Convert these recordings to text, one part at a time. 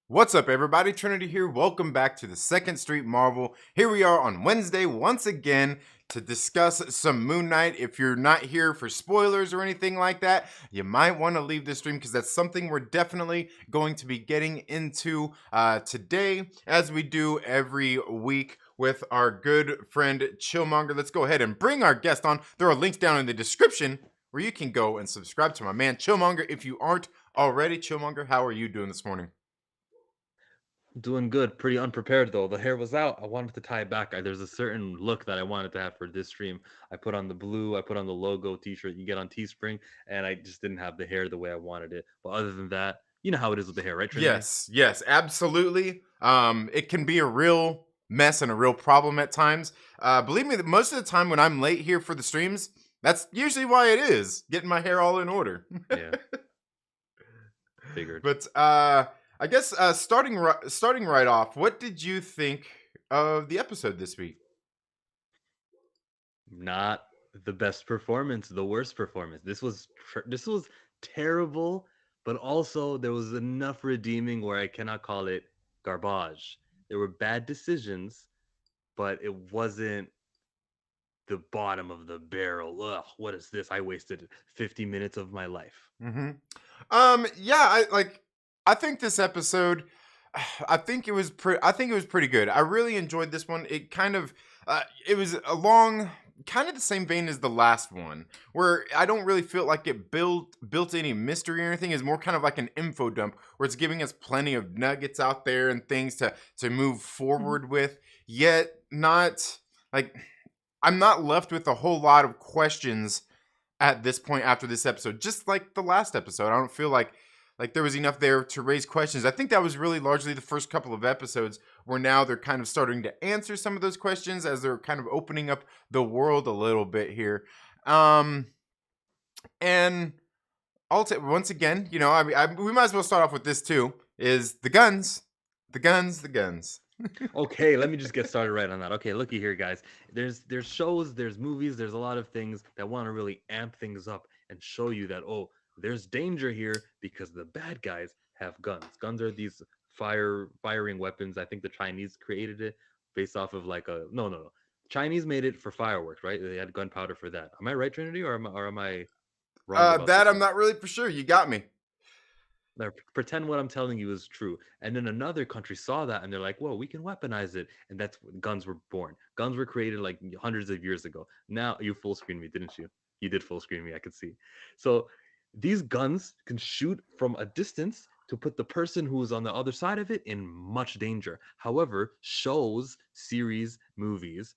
What's up, everybody? Trinity here. Welcome back to the Second Street Marvel. Here we are on Wednesday once again to discuss some Moon Knight. If you're not here for spoilers or anything like that, you might want to leave this stream because that's something we're definitely going to be getting into today, as we do every week with our good friend Chillmonger. Let's go ahead and bring our guest on. There are links down in the description where you can go and subscribe to my man Chillmonger if you aren't already. Chillmonger, how are you doing this morning? Doing good. Pretty unprepared though. The hair was out. I wanted to tie it back. There's a certain look that I wanted to have for this stream. I put on the blue. I put on the logo T-shirt you get on Teespring, and I just didn't have the hair the way I wanted it. But other than that, you know how it is with the hair, right, Trinity? Yes, absolutely. It can be a real mess and a real problem at times. Believe me, that most of the time when I'm late here for the streams, that's usually why it is getting my hair all in order. Yeah, figured. But I guess starting right off, what did you think of the episode this week? Not the best performance, the worst performance. This was terrible, but also there was enough redeeming where I cannot call it garbage. There were bad decisions, but it wasn't the bottom of the barrel. Ugh, what is this? I wasted 50 minutes of my life. hmm Yeah, I think this episode, I think it was pretty good. I really enjoyed this one. It kind of it was along kind of the same vein as the last one, where I don't really feel like it built any mystery or anything. It's more kind of like an info dump where it's giving us plenty of nuggets out there and things to move Mhm. forward with, yet not like I'm not left with a whole lot of questions at this point after this episode. Just like the last episode, I don't feel like there was enough there to raise questions. I think that was really largely the first couple of episodes where now they're kind of starting to answer some of those questions as they're kind of opening up the world a little bit here. Um and once again, we might as well start off with this too. Is the guns, the guns. Okay, let me just get started right on that. Okay, looky here, guys. There's shows, there's movies, there's a lot of things that want to really amp things up and show you that there's danger here because the bad guys have guns. Guns are these firing weapons. I think the Chinese created it based off of like a no. Chinese made it for fireworks, right? They had gunpowder for that. Am I right, Trinity, or am I wrong about That this I'm one? not really for sure. You got me. Now, pretend what I'm telling you is true. And then another country saw that and they're like, whoa, we can weaponize it. And that's when guns were born. Guns were created like hundreds of years ago. Now, you full screen me, didn't you? You did full screen me, I could see. So these guns can shoot from a distance to put the person who is on the other side of it in much danger. However, shows, series, movies,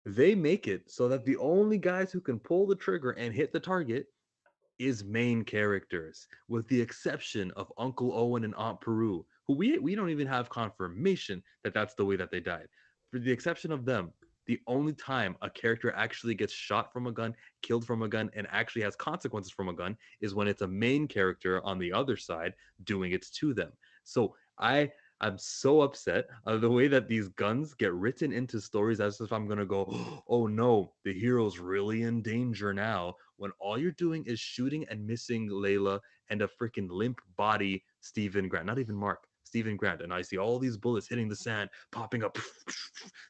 they make it so that the only guys who can pull the trigger and hit the target is main characters, with the exception of Uncle Owen and Aunt Peru, who we don't even have confirmation that that's the way that they died. For the exception of them, the only time a character actually gets shot from a gun, killed from a gun, and actually has consequences from a gun is when it's a main character on the other side doing it to them. So I'm so upset of the way that these guns get written into stories as if I'm gonna go, oh no, the hero's really in danger now, when all you're doing is shooting and missing Layla and a freaking limp body Stephen Grant, not even Mark, Stephen Grant. And I see all these bullets hitting the sand, popping up.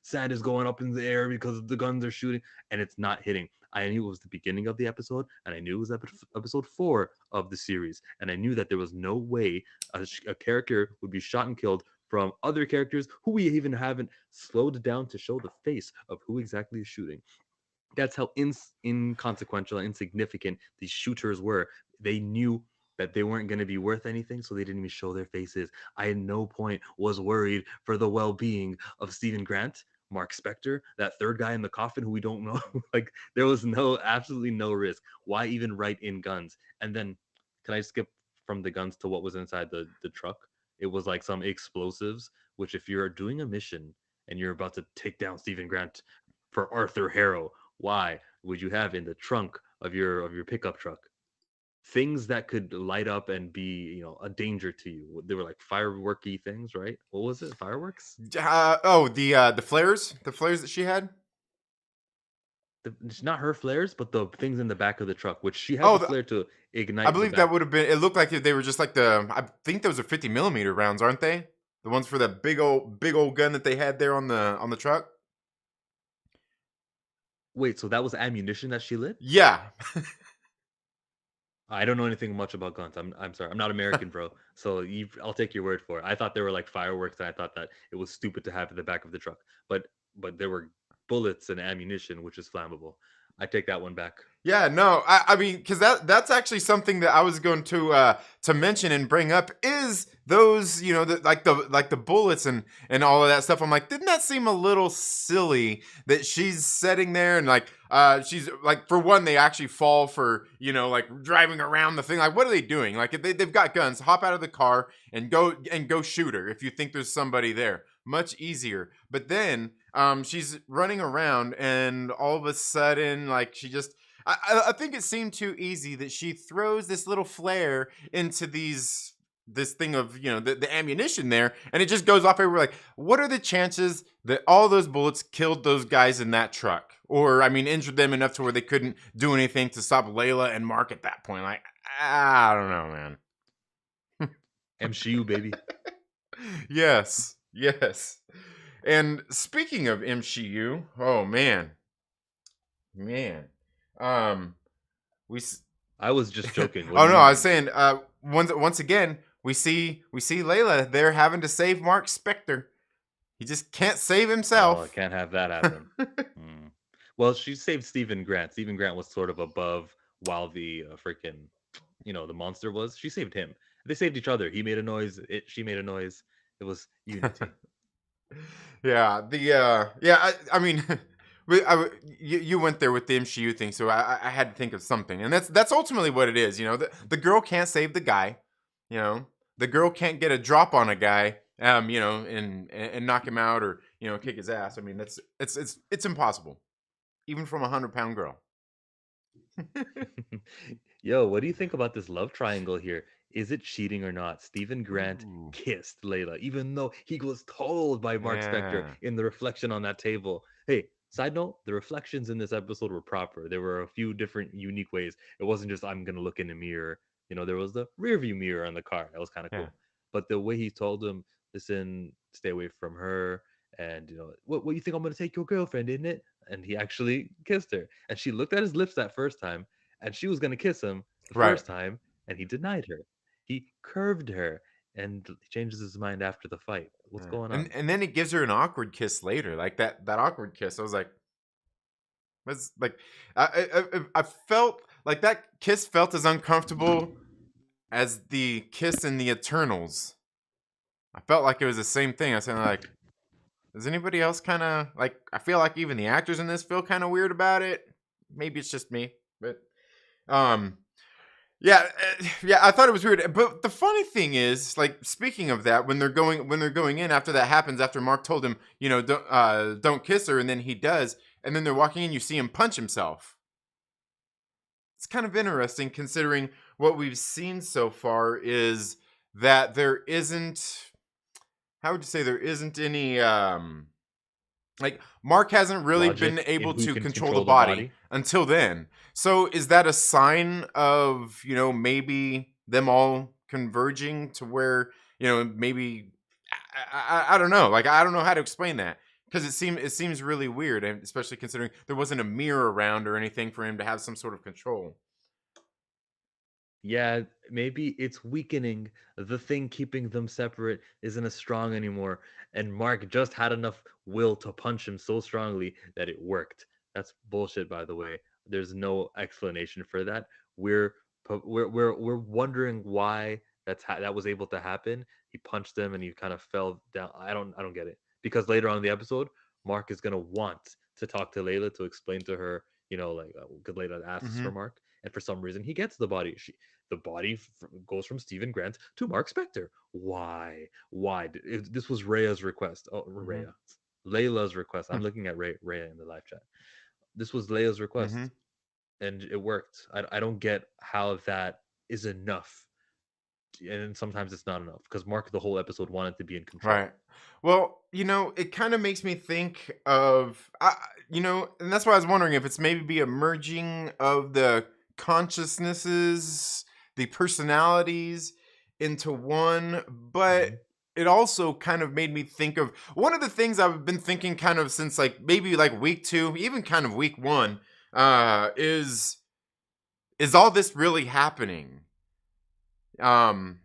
Sand is going up in the air because the guns are shooting, and it's not hitting. I knew it was the beginning of the episode, and I knew it was episode 4 of the series, and I knew that there was no way a character would be shot and killed from other characters who we even haven't slowed down to show the face of who exactly is shooting. That's how inconsequential and insignificant these shooters were. They knew that they weren't going to be worth anything, so they didn't even show their faces. I at no point was worried for the well-being of Stephen Grant, Mark Spector, that third guy in the coffin who we don't know. Like, there was absolutely no risk. Why even write in guns? And then, can I skip from the guns to what was inside the truck? It was like some explosives, which if you're doing a mission and you're about to take down Stephen Grant for Arthur Harrow, why would you have in the trunk of your pickup truck things that could light up and be, a danger to you? They were like fireworky things, right? What was it? Fireworks? The flares that she had. it's not her flares, but the things in the back of the truck, which she had Oh, the flare to I ignite the believe that back. would have been. It looked like they were just like the. I think those are 50 millimeter rounds, aren't they? The ones for that big old gun that they had there on the truck. Wait, so that was ammunition that she lit? Yeah. I don't know anything much about guns. I'm sorry. I'm not American, bro. So I'll take your word for it. I thought they were like fireworks, and I thought that it was stupid to have in the back of the truck. But there were bullets and ammunition, which is flammable. I take that one back. Yeah, no, I mean, because that's actually something that I was going to mention and bring up is those, like the bullets and all of that stuff. I'm like, didn't that seem a little silly that she's sitting there and like she's like, for one, they actually fall for, like driving around the thing. Like, what are they doing? Like, if they've got guns, hop out of the car and go shoot her if you think there's somebody there. Much easier. But then she's running around and all of a sudden, like, she just I think it seemed too easy that she throws this little flare into this thing of the ammunition there, and it just goes off everywhere. Like, what are the chances that all those bullets killed those guys in that truck, or I mean, injured them enough to where they couldn't do anything to stop Layla and Mark at that point? Like, I don't know, man. MCU baby. Yes, yes. And speaking of MCU, oh man, um, we I was just joking. What oh do no, you I was mean? saying once again we see Layla there having to save Mark Spector. He just can't save Oh, I himself. can't have that happen. Hmm. Well, she saved Stephen Grant. Stephen Grant was sort of above while the freaking, the monster was. She saved him. They saved each other. He made a noise. She made a noise. It was unity. Yeah, I mean, you went there with the MCU thing, so I had to think of something, and that's ultimately what it is. The girl can't save the guy. You know, the girl can't get a drop on a guy. And knock him out or kick his ass. I mean, it's impossible, even from 100-pound girl. Yo, what do you think about this love triangle here? Is it cheating or not? Stephen Grant Ooh, kissed Layla, even though he was told by Mark Spector yeah, in the reflection on that table. Hey, side note, the reflections in this episode were proper. There were a few different unique ways. It wasn't just I'm gonna look in a mirror. There was the rear view mirror on the car. That was kind of yeah. cool. But the way he told him, listen, stay away from her, and what you think I'm gonna take your girlfriend, isn't it? And he actually kissed her. And she looked at his lips that first time and she was going to kiss him the Right. first time, and he denied her. He curved her and changes his mind after the fight. What's Yeah. going And on? and then he gives her an awkward kiss later, like that awkward kiss. I was like, was like, I felt like that kiss felt as uncomfortable as the kiss in the Eternals. I felt like it was the same thing. I was saying like, does anybody else kind of like? I feel like even the actors in this feel kind of weird about it. Maybe it's just me, but um, yeah, yeah. I thought it was weird. But the funny thing is, like, speaking of that, when they're going in after that happens, after Mark told him, don't kiss her, and then he does, and then they're walking in, you see him punch himself. It's kind of interesting considering what we've seen so far is that there isn't. How would you say there isn't any like Mark hasn't really been Logic in able who to can control the control the body body? until then. So is that a sign of, maybe them all converging to where, maybe I don't know. Like I don't know how to explain that because it seems really weird, and especially considering there wasn't a mirror around or anything for him to have some sort of control. Yeah, maybe it's weakening. The thing keeping them separate isn't as strong anymore. And Mark just had enough will to punch him so strongly that it worked. That's bullshit, by the way. There's no explanation for that. We're we're wondering why that was able to happen. He punched him and he kind of fell down. I don't get it. Because later on in the episode, Mark is gonna want to talk to Layla to explain to her, like because Layla asks for Hmm. Mark, and for some reason he gets the body. The body goes from Stephen Grant to Mark Spector. Why? Why? This was Rhea's request. Oh, Hmm. Rhea. Layla's request. I'm looking at Rhea in the live chat. This was Leia's Hmm. request, and it worked. I don't get how that is enough and sometimes it's not enough because Mark the whole episode wanted to be in control. Right. Well, it kind of makes me think of, and that's why I was wondering if it's maybe a merging of the consciousnesses, the personalities into one, but Mhm. it also kind of made me think of one of the things I've been thinking kind of since like maybe like week two, even kind of week one, is all this really happening? Um,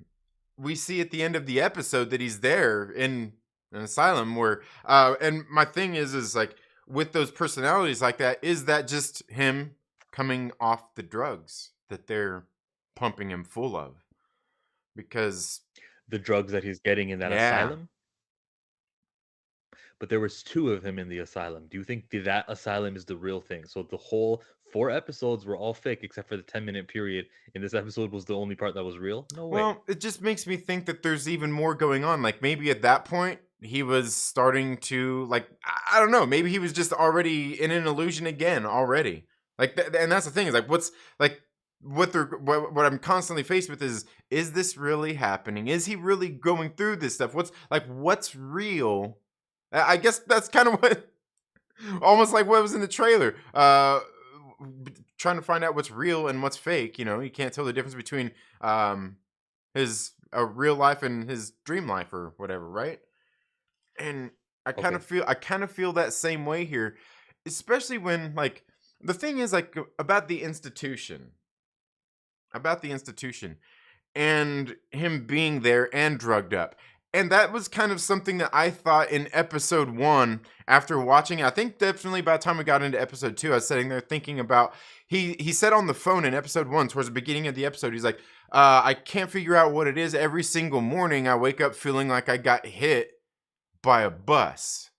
we see at the end of the episode that he's there in an asylum where and my thing is like with those personalities like that, is that just him coming off the drugs that they're pumping him full of? Because The drugs that he's getting in that yeah. asylum, but there was two of him in the asylum. Do you think that asylum is the real thing? So the whole 4 episodes were all fake except for the 10-minute period in this episode was the only part that was real? No way. Well, it just makes me think that there's even more going on. Like maybe at that point he was starting to like I don't know, maybe he was just already in an illusion again already. Like and that's the thing is like what's like what I'm constantly faced with is this really happening? Is he really going through this stuff? What's real? I guess that's kind of what almost like what was in the trailer. Trying to find out what's real and what's fake, you can't tell the difference between his real life and his dream life or whatever, right? And Okay. I kind of feel that same way here, especially when like the thing is like about the institution and him being there and drugged up. And that was kind of something that I thought in episode one after watching it. I think definitely by the time we got into episode two, I was sitting there thinking about he said on the phone in episode one, towards the beginning of the episode, he's like, I can't figure out what it is. Every single morning I wake up feeling like I got hit by a bus.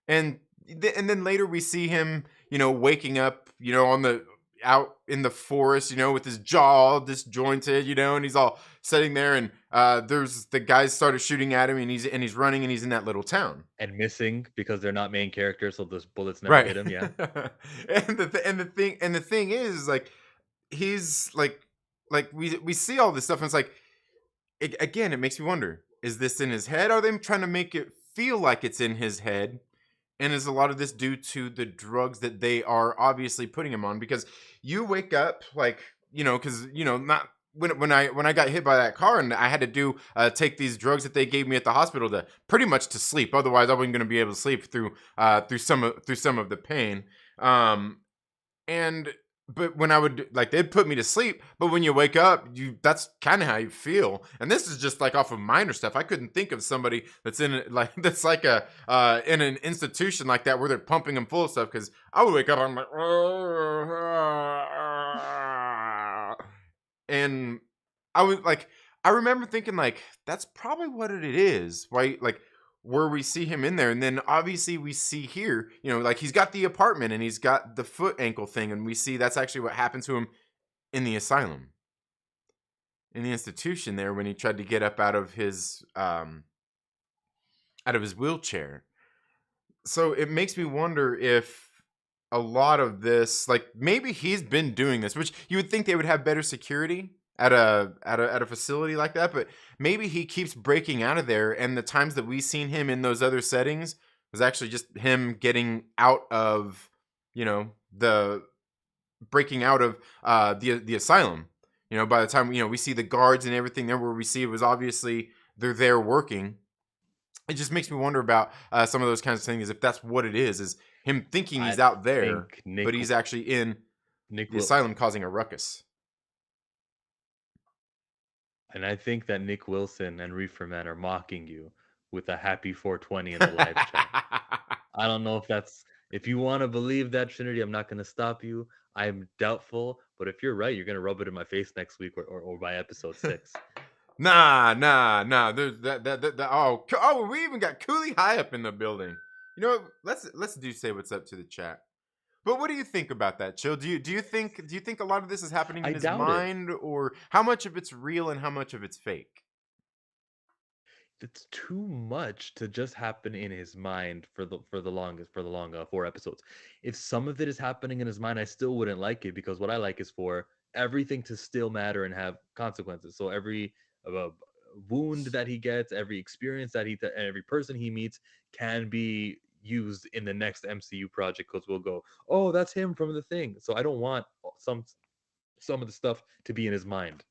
And and then later we see him, waking up, on the out in the forest, with his jaw all disjointed, and he's all sitting there, and there's the guys started shooting at him, and he's running, and he's in that little town. And missing because they're not main characters, so those bullets never Right. hit him. Yeah. And the thing is like he's like we see all this stuff, and it's like again, it makes me wonder, is this in his head? Are they trying to make it feel like it's in his head? And is a lot of this due to the drugs that they are obviously putting him on? Because you wake up like, because not when I got hit by that car and I had to do take these drugs that they gave me at the hospital to pretty much to sleep. Otherwise, I wasn't going to be able to sleep through some of the pain. And but when I would like they'd put me to sleep, but when you wake up, that's kind of how you feel. And this is just like off of minor stuff. I couldn't think of somebody that's in like that's like a in an institution like that where they're pumping them full of stuff. Because I would wake up, I'm like, and I was like, I remember thinking like that's probably what it is. Why like where we see him in there, and then obviously we see here, like he's got the apartment and he's got the foot ankle thing, and we see that's actually what happened to him in the asylum, in the institution there when he tried to get up out of his wheelchair. So it makes me wonder if a lot of this, like maybe he's been doing this, which you would think they would have better security at a facility like that, but maybe he keeps breaking out of there, and the times that we seen him in those other settings was actually just him getting out of, the breaking out of the asylum. By the time we see the guards and everything there, where we see it was obviously they're there working. It just makes me wonder about some of those kinds of things. If that's what it is him thinking I he's out there, think but he's actually in Nick the will, asylum causing a ruckus. and I think that Nick Wilson and Reefer Man are mocking you with a happy 420 in the live chat. I don't know if that's, if you want to believe that, Trinity, I'm not going to stop you. I'm doubtful, but if you're right, you're going to rub it in my face next week or by episode 6. Nah. There's oh, we even got Cooley High up in the building. What? Let's do say what's up to the chat. But what do you think about that, Chill? Do you think a lot of this is happening I in his doubt it. mind, or how much of it's real and how much of it's fake? It's too much to just happen in his mind for the long 4 episodes. If some of it is happening in his mind, I still wouldn't like it because what I like is for everything to still matter and have consequences. So every wound that he gets, every experience that and every person he meets can be used in the next MCU project because we'll go, oh, that's him from the thing. So I don't want some of the stuff to be in his mind.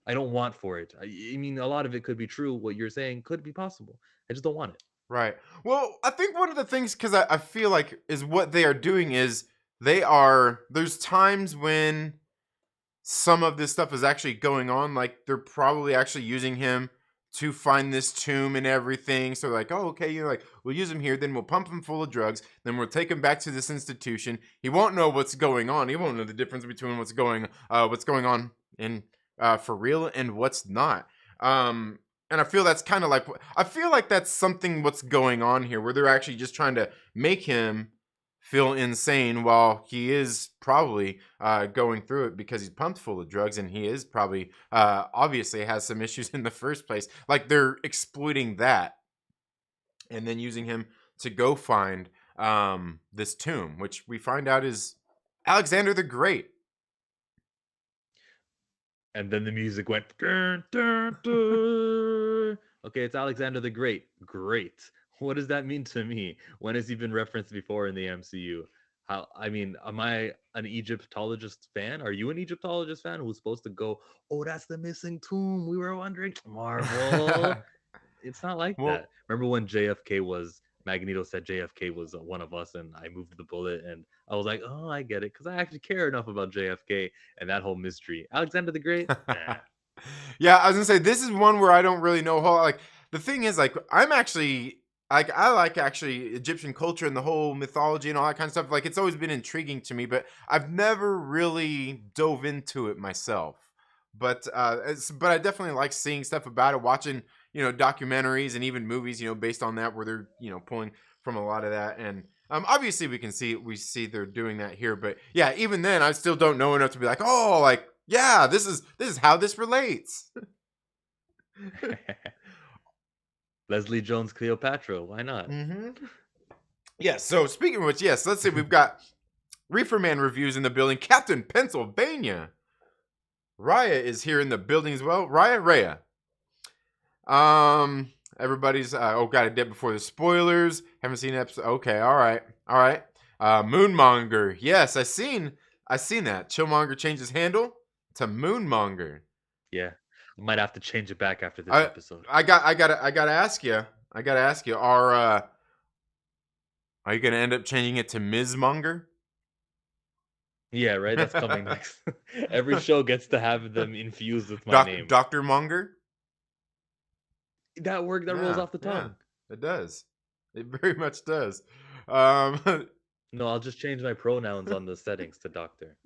I don't want for it. I mean, a lot of it could be true. What you're saying could be possible. I just don't want it. Right. Well, I think one of the things, because I feel like, is what they are doing is there's times when some of this stuff is actually going on. Like they're probably actually using him to find this tomb and everything. So like, oh, okay, like we'll use him here, then we'll pump him full of drugs, then we'll take him back to this institution. He won't know what's going on. He won't know the difference between what's going on in for real and what's not. And I feel that's kind of like I feel like that's something what's going on here, where they're actually just trying to make him feel insane while he is probably going through it because he's pumped full of drugs, and he is probably obviously has some issues in the first place. Like they're exploiting that and then using him to go find this tomb, which we find out is Alexander the Great. And then the music went. Dun, dun, dun. Okay, it's Alexander the Great. Great. What does that mean to me? When has he been referenced before in the MCU? How? I mean, am I an Egyptologist fan? Are you an Egyptologist fan who's supposed to go? Oh, that's the missing tomb. We were wondering. Marvel. It's not like Well, that. Remember when JFK was Magneto said JFK was one of us, and I moved the bullet, and I was like, oh, I get it, because I actually care enough about JFK and that whole mystery. Alexander the Great, nah. yeah, I was gonna say this is one where I don't really know how. Like the thing is, like I'm actually like I like actually Egyptian culture and the whole mythology and all that kind of stuff. Like it's always been intriguing to me, but I've never really dove into it myself. But I definitely like seeing stuff about it, watching documentaries and even movies based on that, where they're pulling from a lot of that. And obviously we see they're doing that here, but yeah, even then I still don't know enough to be like, oh, like yeah, this is how this relates. Leslie Jones Cleopatra, why not? Mm-hmm. Yeah. So speaking of which, yes, let's see. We've got Reefer Man reviews in the building. Captain Pennsylvania. Raya is here in the building as well. Raya. Everybody's got a dip before the spoilers. Haven't seen episode. Okay, all right. Moonmonger. Yes, I seen that. Chillmonger changed his handle to Moonmonger. Yeah, I might have to change it back after this I episode. I gotta ask you. Are you gonna end up changing it to Ms. Monger? Yeah, right. That's coming next. Every show gets to have them infused with my name. Doctor Monger. That work that rolls Yeah, off the yeah, tongue. it does. It very much does. Um, No, I'll just change my pronouns on the settings to doctor.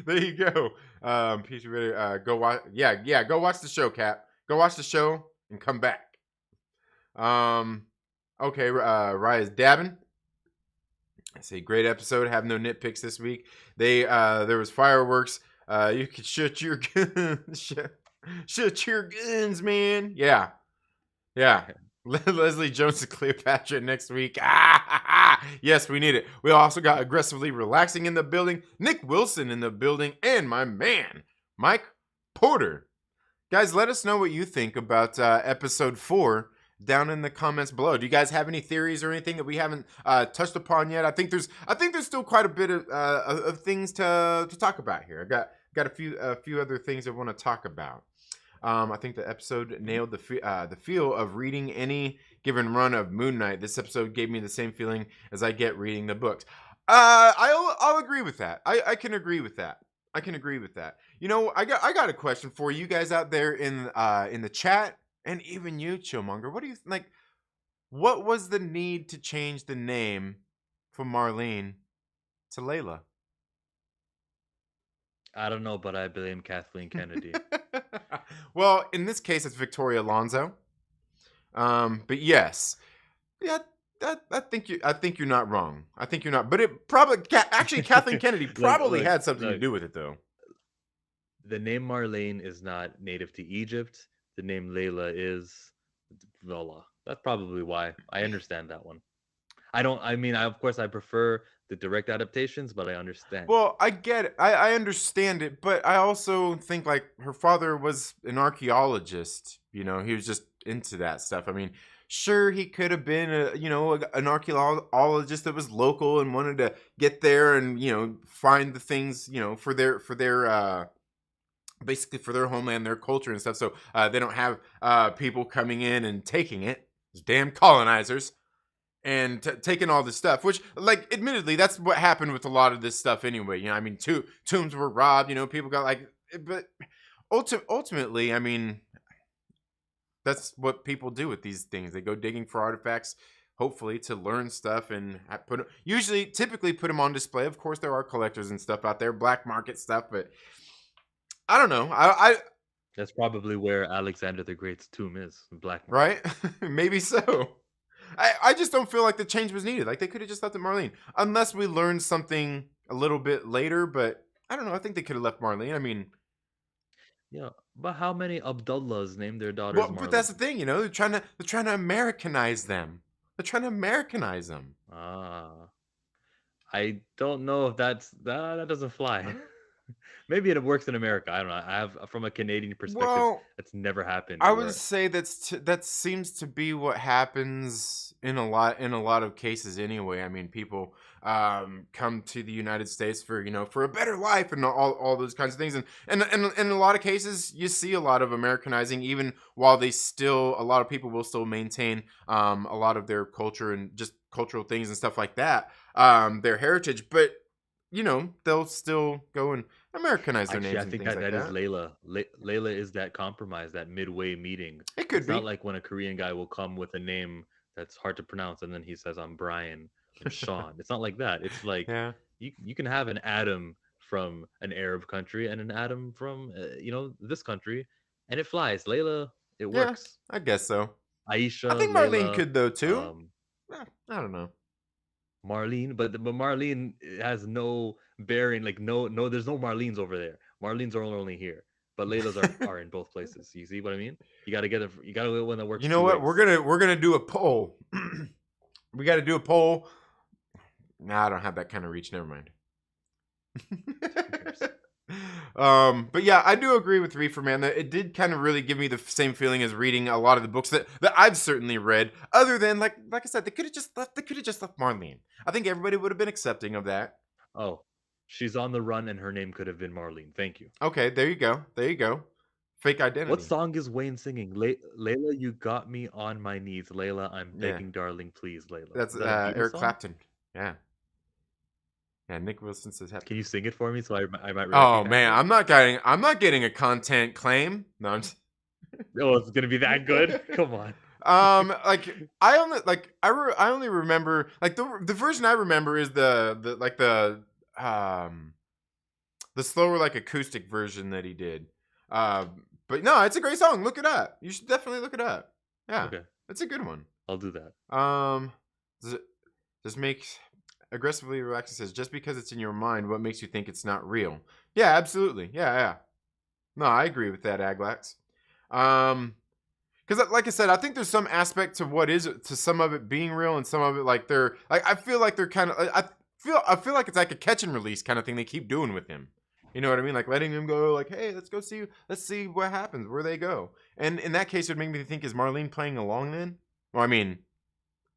there you go. PC ready. Go watch. Yeah. Go watch the show, Cap. Go watch the show and come back. Um, okay. Raya's dabbing. I say great episode. Have no nitpicks this week. There was fireworks. You could shoot your guns. Shoot your guns, man. Yeah. Leslie Jones and Cleopatra next week. Yes, we need it. We also got aggressively relaxing in the building. Nick Wilson in the building, and my man, Mike Porter. Guys, let us know what you think about episode 4 down in the comments below. Do you guys have any theories or anything that we haven't touched upon yet? I think there's still quite a bit of things to talk about here. I got a few other things I want to talk about. I think the episode nailed the feel of reading any given run of Moon Knight. This episode gave me the same feeling as I get reading the books. I'll agree with that. I can agree with that. I can agree with that. I got a question for you guys out there in the chat, and even you, Chillmonger. What do you like? What was the need to change the name from Marlene to Layla? I don't know, but I blame Kathleen Kennedy. Well, in this case, it's Victoria Alonso. But yes, yeah, I think you're not wrong. I think you're not. But it probably actually Kathleen Kennedy probably had something to Look. do with it, though. The name Marlene is not native to Egypt. The name Layla is Vola. That's probably why. I understand that one. I don't. I mean, of course, I prefer the direct adaptations, but I understand it. Well, I get it. I understand it, but I also think like her father was an archaeologist. He was just into that stuff. I mean, sure, he could have been an archaeologist that was local and wanted to get there and find the things for their basically for their homeland, their culture and stuff. So they don't have people coming in and taking it. Those damn colonizers and taking all this stuff, which, like, admittedly, that's what happened with a lot of this stuff anyway. I mean, tombs were robbed. People got like, but ultimately, I mean, that's what people do with these things. They go digging for artifacts, hopefully to learn stuff and typically put them on display. Of course, there are collectors and stuff out there, black market stuff, but I don't know. That's probably where Alexander the Great's tomb is, black market. Right? Maybe so. I just don't feel like the change was needed. Like they could have just left it Marlene, unless we learned something a little bit later. But I don't know. I think they could have left Marlene. I mean, Yeah, but how many Abdullahs named their daughters well, but that's Marlene? the thing. They're trying to Americanize them. They're trying to Americanize them. Ah, I don't know if that doesn't fly. Maybe it works in America. I don't know. I have from a Canadian perspective, Well, that's never happened. I would Where say that seems to be what happens in a lot of cases anyway. I mean, people come to the United States for a better life and all those kinds of things, and in a lot of cases you see a lot of Americanizing, even while a lot of people will still maintain a lot of their culture and just cultural things and stuff like that, their heritage, but they'll still go and Americanize their actually, names I and think things that like that is that. Layla. Layla is that compromise, that midway meeting. It could It's not be, like when a Korean guy will come with a name that's hard to pronounce and then he says I'm Brian and Sean. It's not like that. It's like yeah, you can have an Adam from an Arab country and an Adam from this country, and it flies. Layla, it yeah, works. I guess so. I Aisha, think Marlene Layla, could though too. um, I don't know. Marlene, but Marlene has no bearing. Like no, there's no Marlenes over there. Marlenes are only here, but Laylas are in both places. You see what I mean? You got to get it. You got to get one that You works know two what? We're ways. gonna we're gonna do a poll. We got to do a poll. Nah, I don't have that kind of reach. Never mind. Who cares? But yeah, I do agree with Reefer Man that it did kind of really give me the same feeling as reading a lot of the books that I've certainly read. Other than like I said, they could have just left Marlene. I think everybody would have been accepting of that. Oh, she's on the run, and her name could have been Marlene. Thank you. Okay, there you go. There you go. Fake What identity. song is Wayne singing? Layla, you got me on my knees. Layla, I'm Yeah, begging, darling, please, Layla. that's Is that a Beatles Eric song? Clapton. Yeah, yeah. Nick Wilson says happy. Can you sing it for me so I might Oh recognize man, it? I'm not getting a content claim. No, Oh, it's gonna be that good? Come on. like I only remember like the version I remember is um the slower like acoustic version that he did. But no, it's a great song. Look it up. You should definitely look it up. Yeah, Okay, it's a good one. I'll do that. Um, does it just makes aggressively relaxing says just because it's in your mind, what makes you think it's not real? Yeah, absolutely. Yeah, yeah. No, I agree with that, Aglax. Um, because like I said, I think there's some aspect to what is to some of it being real and some of it like they're like I feel like they're kind of I feel like it's like a catch and release kind of thing they keep doing with him. You know what I mean? Like letting him go, like, hey, let's see what happens, where they go. And in that case, it would make me think, is Marlene playing along then? Well, I mean,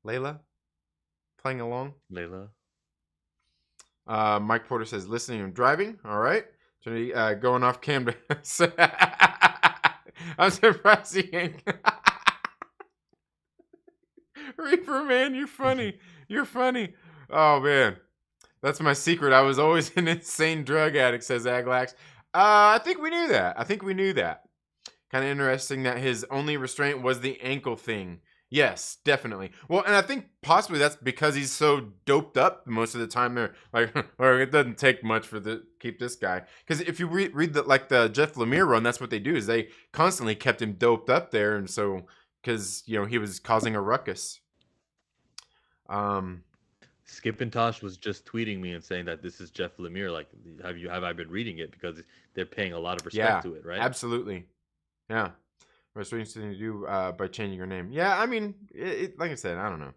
Layla playing along. Layla. Mike Porter says listening and driving. All right, Trinity going off cam. I'm surprised he ain't. Reaper man, you're funny. You're funny. Oh man, that's my secret. I was always an insane drug addict, says Aglax. I think we knew that. I think we knew that. Kind of interesting that his only restraint was the ankle thing. Yes, definitely. Well, and I think possibly that's because he's so doped up most of the time. They're like, or it doesn't take much for the keep this guy. Because if you read the Jeff Lemire run, that's what they do is they constantly kept him doped up there, and so because he was causing a ruckus. Um, Skip and Tosh was just tweeting me and saying that this is Jeff Lemire. Like, have I been reading it because they're paying a lot of respect yeah, to it, right? absolutely. Yeah. What's interesting to do by changing your name? Yeah, I mean, like I said, I don't know.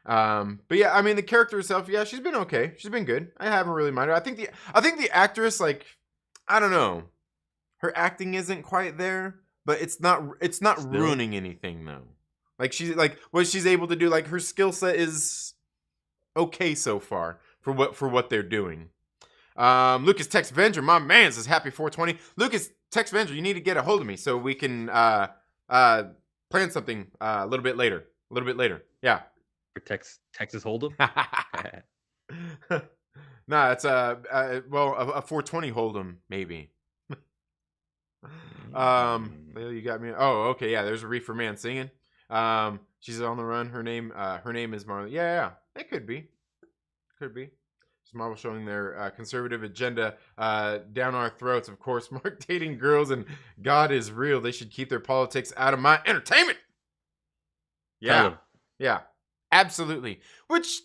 But yeah, I mean the character herself, yeah, she's been okay. She's been good. I haven't really minded. I think the actress, like, I don't know, her acting isn't quite there, but it's not Still, ruining anything though. Like she's like what she's able to do, like her skill set is okay so far for what they're doing. Lucas Tex Venger, my man, says happy 420. Lucas Tex Venger, you need to get a hold of me so we can uh plan something a little bit later. A little bit later. Yeah. for Texas Hold'em. Nah, it's well a 420 Hold'em maybe. Leo, you got me. Oh, okay, yeah. There's a Reefer Man singing. She's on the run. Her name is Marlene. Yeah, it could be. Could be. It's Marvel showing their conservative agenda down our throats. Of course, Mark dating girls and God is real. They should keep their politics out of my entertainment. Yeah. Yeah. Absolutely. Which,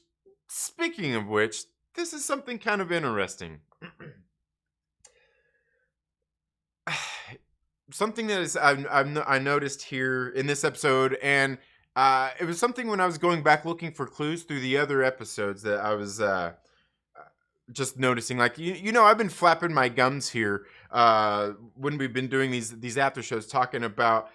speaking of which, this is something kind of interesting. Something that is I noticed here in this episode, and it was something when I was going back looking for clues through the other episodes that I was just noticing. Like you know, I've been flapping my gums here when we've been doing these after shows, talking about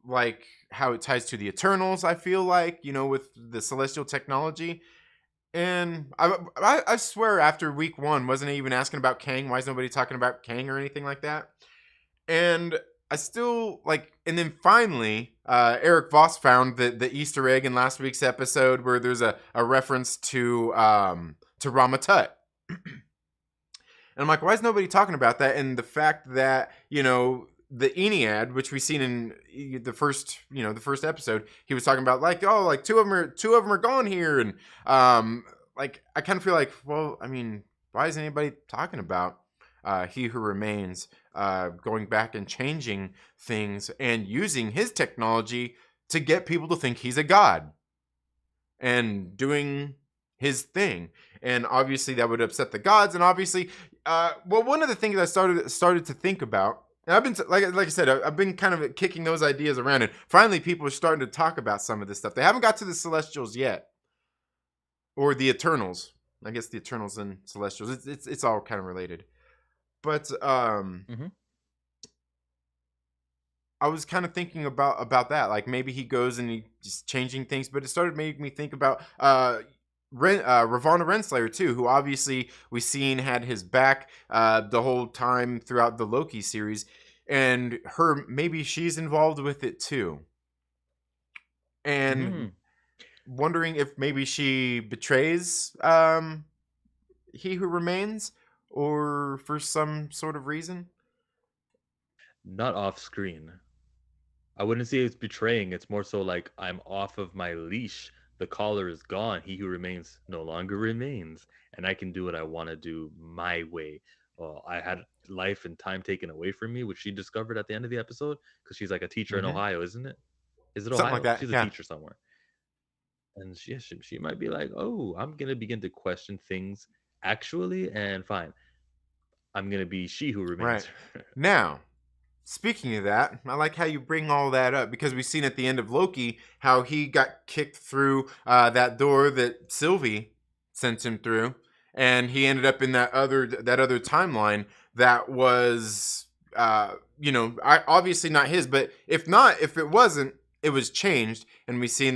like how it ties to the Eternals. I feel like, you know, with the celestial technology. And I swear after week 1, wasn't I even asking about Kang? Why is nobody talking about Kang or anything like that? And I still like, and then finally, Eric Voss found the Easter egg in last week's episode where there's a reference to Rama Tut. And I'm like, why is nobody talking about that? And the fact that, you know, the Ennead, which we seen in the first episode, he was talking about like, oh, like two of them are gone here, and like I kind of feel like, well, I mean, why is anybody talking about He Who Remains going back and changing things and using his technology to get people to think he's a god and doing his thing? And obviously that would upset the gods. And obviously, well, one of the things I started to think about, and I've been like I said, I've been kind of kicking those ideas around, and finally people are starting to talk about some of this stuff. They haven't got to the Celestials yet, or the Eternals. I guess the Eternals and Celestials. It's all kind of related. But I was kind of thinking about that. Like maybe he goes and he's changing things, but it started making me think about Ravonna Renslayer too, who obviously we seen had his back the whole time throughout the Loki series, and her, maybe she's involved with it too, and wondering if maybe she betrays He Who Remains, or for some sort of reason. Not off screen. I wouldn't say it's betraying. It's more so like I'm off of my leash. The collar is gone. He who remains no longer remains, and I can do what I want to do my way. I had life and time taken away from me, which she discovered at the end of the episode because she's like a teacher in Ohio, isn't it? Is it Something like Ohio? that, She's a yeah. teacher somewhere, and she might be like, "Oh, I'm gonna begin to question things actually, and fine, I'm gonna be she who remains." Right. Now, speaking of that, I like how you bring all that up, because we've seen at the end of Loki how he got kicked through that door that Sylvie sent him through, and he ended up in that other timeline that was, obviously not his. But if it wasn't, it was changed, and we seen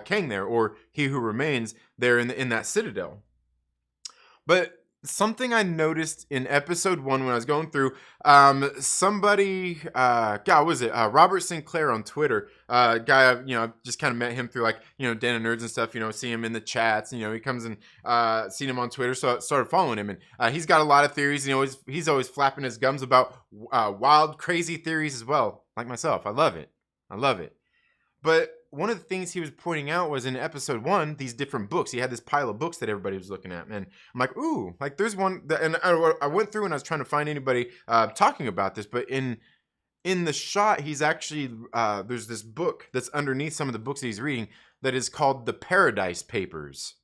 Kang there, or He Who Remains there in that Citadel. But something I noticed in episode 1 when I was going through, somebody, God, was it Robert Sinclair on Twitter? Guy, just kind of met him through like, Den of Nerds and stuff. See him in the chats. He comes and seen him on Twitter, so I started following him, and he's got a lot of theories. He's always flapping his gums about wild, crazy theories as well. Like myself, I love it. But one of the things he was pointing out was in episode 1, these different books. He had this pile of books that everybody was looking at, and I'm like, ooh, like there's one that, and I went through and I was trying to find anybody talking about this, but in the shot, he's actually there's this book that's underneath some of the books that he's reading that is called the Paradise Papers,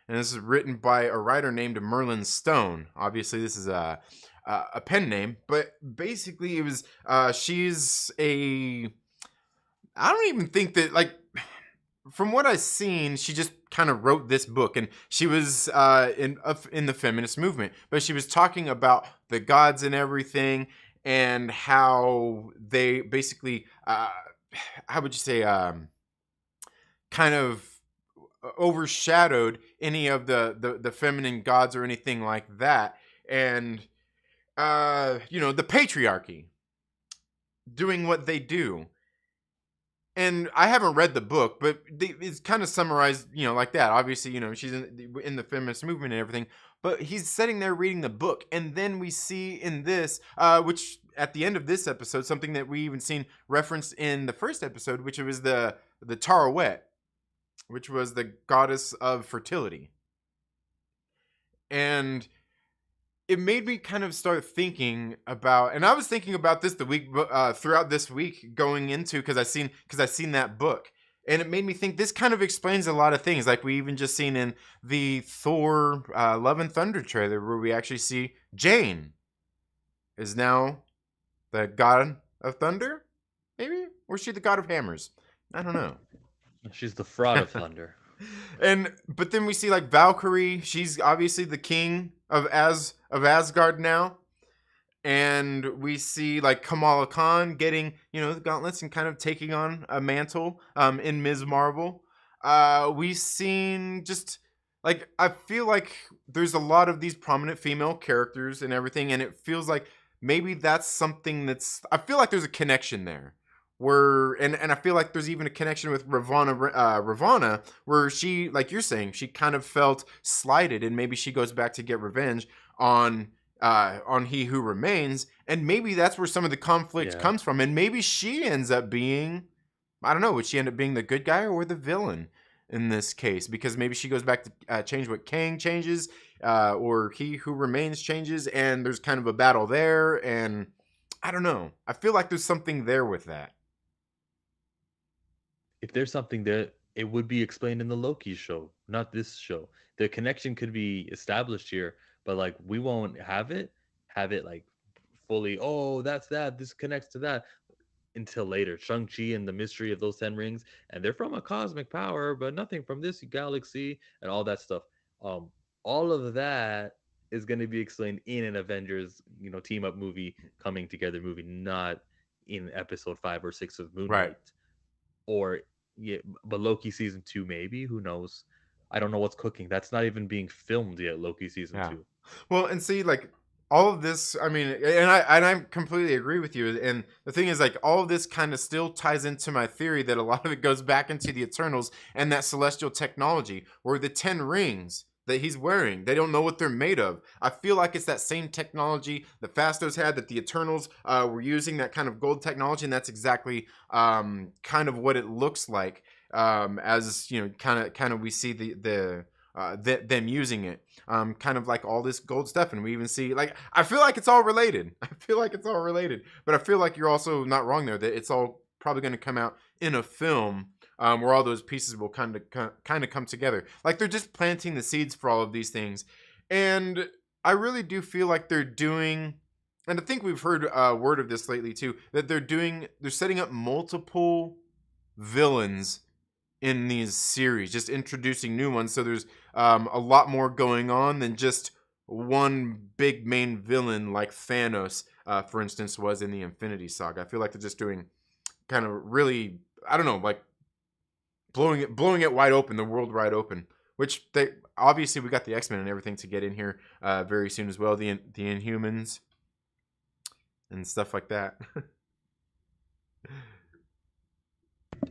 and this is written by a writer named Merlin Stone. Obviously, this is a pen name, but basically, it was she's a. I don't even think that, like, from what I've seen, she just kind of wrote this book, and she was in the feminist movement, but she was talking about the gods and everything, and how they basically, how would you say, kind of overshadowed any of the feminine gods or anything like that, and the patriarchy doing what they do. And I haven't read the book, but it's kind of summarized, like that. Obviously, she's in the feminist movement and everything. But he's sitting there reading the book, and then we see in this, which at the end of this episode, something that we even seen referenced in the first episode, which was the Tarawet, which was the goddess of fertility, and it made me kind of start thinking about, and I was thinking about this the week throughout this week going into, because I seen that book, and it made me think this kind of explains a lot of things, like we even just seen in the Thor Love and Thunder trailer, where we actually see Jane is now the god of thunder, maybe, or is she the god of hammers? I don't know. She's the fraud of thunder. And but then we see like Valkyrie. She's obviously the king of Asgard now, and we see like Kamala Khan getting the gauntlets and kind of taking on a mantle in Ms. Marvel. We've seen just like, I feel like there's a lot of these prominent female characters and everything, and it feels like maybe that's something that's, I feel like there's a connection there. Where and I feel like there's even a connection with Ravana, where she, like you're saying, she kind of felt slighted, and maybe she goes back to get revenge on He Who Remains, and maybe that's where some of the conflict Yeah. comes from, and maybe she ends up being, I don't know, would she end up being the good guy or the villain in this case? Because maybe she goes back to change what Kang changes, or He Who Remains changes, and there's kind of a battle there, and I don't know. I feel like there's something there with that. If there's something there, it would be explained in the Loki show, not this show. The connection could be established here, but like we won't have it like fully, oh, that's that, this connects to that until later. Shang-Chi and the mystery of those 10 rings, and they're from a cosmic power, but nothing from this galaxy and all that stuff. Um, all of that is going to be explained in an Avengers, team up movie, coming together movie, not in episode 5 or 6 of Moon Right. Knight, or yeah, but Loki season 2 maybe, who knows? I don't know what's cooking. That's not even being filmed yet, Loki season Yeah. 2. Well, and see, like all of this, I mean, and I completely agree with you. And the thing is, like, all of this kind of still ties into my theory that a lot of it goes back into the Eternals and that celestial technology, where the 10 rings that he's wearing, they don't know what they're made of. I feel like it's that same technology that Phastos had, that the Eternals were using, that kind of gold technology, and that's exactly kind of what it looks like, as kind of we see them using it, kind of like all this gold stuff, and we even see, like, I feel like it's all related. I feel like it's all related, but I feel like you're also not wrong there, that it's all probably going to come out in a film, where all those pieces will kind of come together. Like, they're just planting the seeds for all of these things, and I really do feel like they're doing. And I think we've heard word of this lately too, that they're setting up multiple villains in these series, just introducing new ones. So there's a lot more going on than just one big main villain like Thanos, for instance, was in the Infinity Saga. I feel like they're just doing kind of really, I don't know, like blowing it wide open, the world wide open. Which they obviously, we got the X-Men and everything to get in here very soon as well. The Inhumans and stuff like that.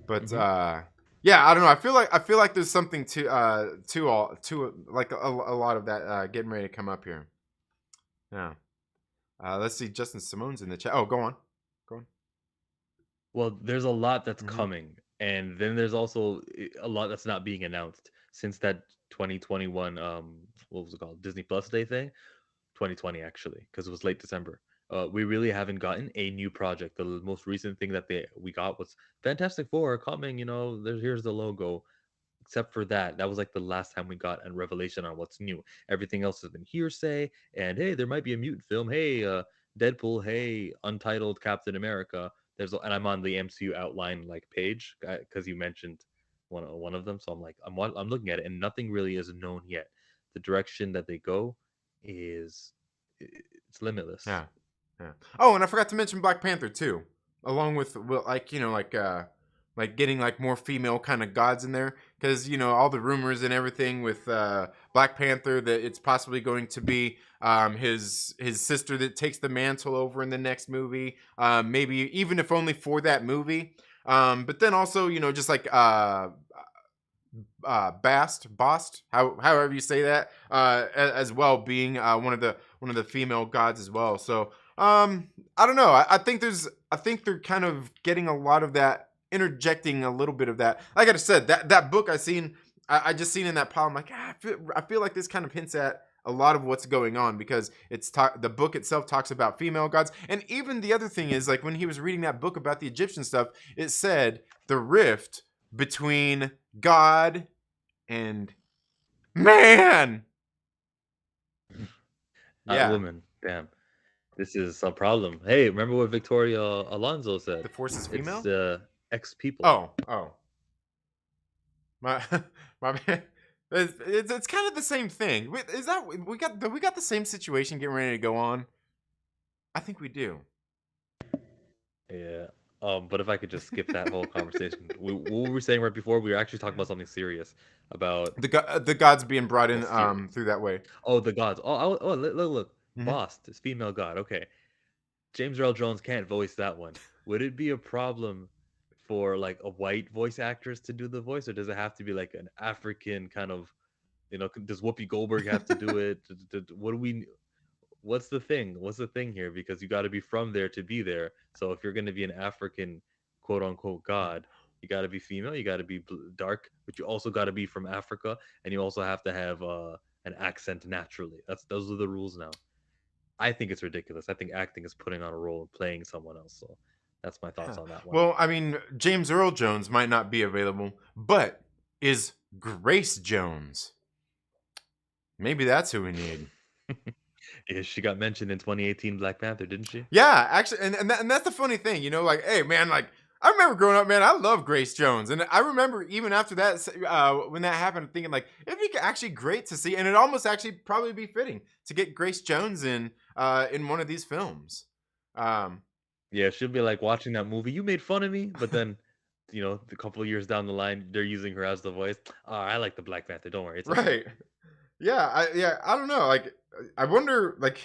But yeah, I don't know. I feel like there's something to like a lot of that getting ready to come up here. Yeah. Let's see. Justin Simone's in the chat. Oh, go on. Go on. Well, there's a lot that's Hmm. coming, and then there's also a lot that's not being announced since that 2021 what was it called, Disney Plus Day thing, 2020 actually, because it was late December. We really haven't gotten a new project. The most recent thing that we got was Fantastic Four coming. Here's the logo. Except for that, that was like the last time we got a revelation on what's new. Everything else has been hearsay. And hey, there might be a mutant film. Hey, Deadpool. Hey, Untitled Captain America. And I'm on the MCU outline like page because you mentioned one of them. So I'm looking at it, and nothing really is known yet. The direction that they go is it's limitless. Yeah. Yeah. Oh, and I forgot to mention Black Panther too, along with like getting like more female kind of gods in there, because all the rumors and everything with Black Panther that it's possibly going to be his sister that takes the mantle over in the next movie, maybe even if only for that movie. But then also just like however you say that, as well being one of the female gods as well. So I don't know. I think they're kind of getting a lot of that, interjecting a little bit of that. Like I said, that book I just seen in that pile. I'm like, I feel like this kind of hints at a lot of what's going on, because the book itself talks about female gods. And even the other thing is, like, when he was reading that book about the Egyptian stuff, it said the rift between God and man. Not Yeah. woman. Damn. This is a problem. Hey, remember what Victoria Alonso said? The force is female? It's X people. Oh. My my man. It's kind of the same thing. Is that we got the same situation getting ready to go on? I think we do. Yeah. But if I could just skip that whole conversation, what we were saying right before, we were actually talking about something serious about The gods being brought in through that way. oh the gods. Look. Mhm. Bast is female god. Okay. James Earl Jones can't voice that one. Would it be a problem for like a white voice actress to do the voice, or does it have to be like an African kind of, does Whoopi Goldberg have to do it? What do we? What's the thing? What's the thing here? Because you got to be from there to be there. So if you're going to be an African, quote unquote, god, you got to be female. You got to be dark, but you also got to be from Africa, and you also have to have an accent naturally. Those are the rules now. I think it's ridiculous. I think acting is putting on a role and playing someone else. So that's my thoughts on that one. Well, I mean, James Earl Jones might not be available, but is Grace Jones? Maybe that's who we need. Yeah, she got mentioned in 2018 Black Panther, didn't she? Yeah, actually, and that's the funny thing, like, hey, man, like, I remember growing up, man, I love Grace Jones, and I remember even after that, when that happened, thinking like it'd be actually great to see, and it almost actually probably be fitting to get Grace Jones in one of these films. Yeah, she'll be like watching that movie. You made fun of me, but then, a couple of years down the line, they're using her as the voice. Oh, I like the Black Panther. Don't worry, it's okay. Right. Yeah, I don't know. Like, I wonder, like,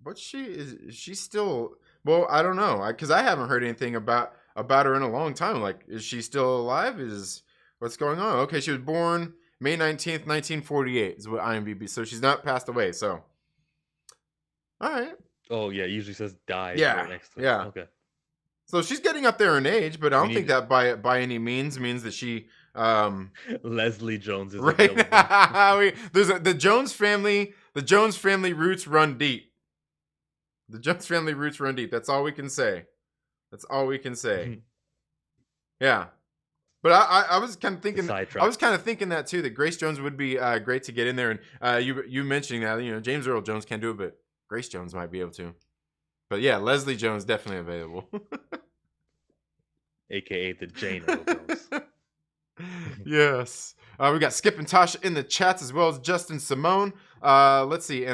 is she still? Well, I don't know, because I haven't heard anything about her in a long time. Like, is she still alive? What's going on? Okay, she was born May 19th, 1948 is what IMDb. So she's not passed away. So, all right. Oh yeah, it usually says died. Yeah, right next to it. yeah. Okay. So she's getting up there in age, but I don't think that by any means means that she. Leslie Jones is right. There's the Jones family. The Jones family roots run deep. The Jones family roots run deep. That's all we can say. That's all we can say. Yeah. But I was kind of thinking. I was kind of thinking that too. That Grace Jones would be great to get in there, and you mentioning that James Earl Jones can't do it, but Grace Jones might be able to. But yeah, Leslie Jones definitely available. AKA the Jane Earl Jones. Yes. We got Skip and Tasha in the chats, as well as Justin Simone. Let's see.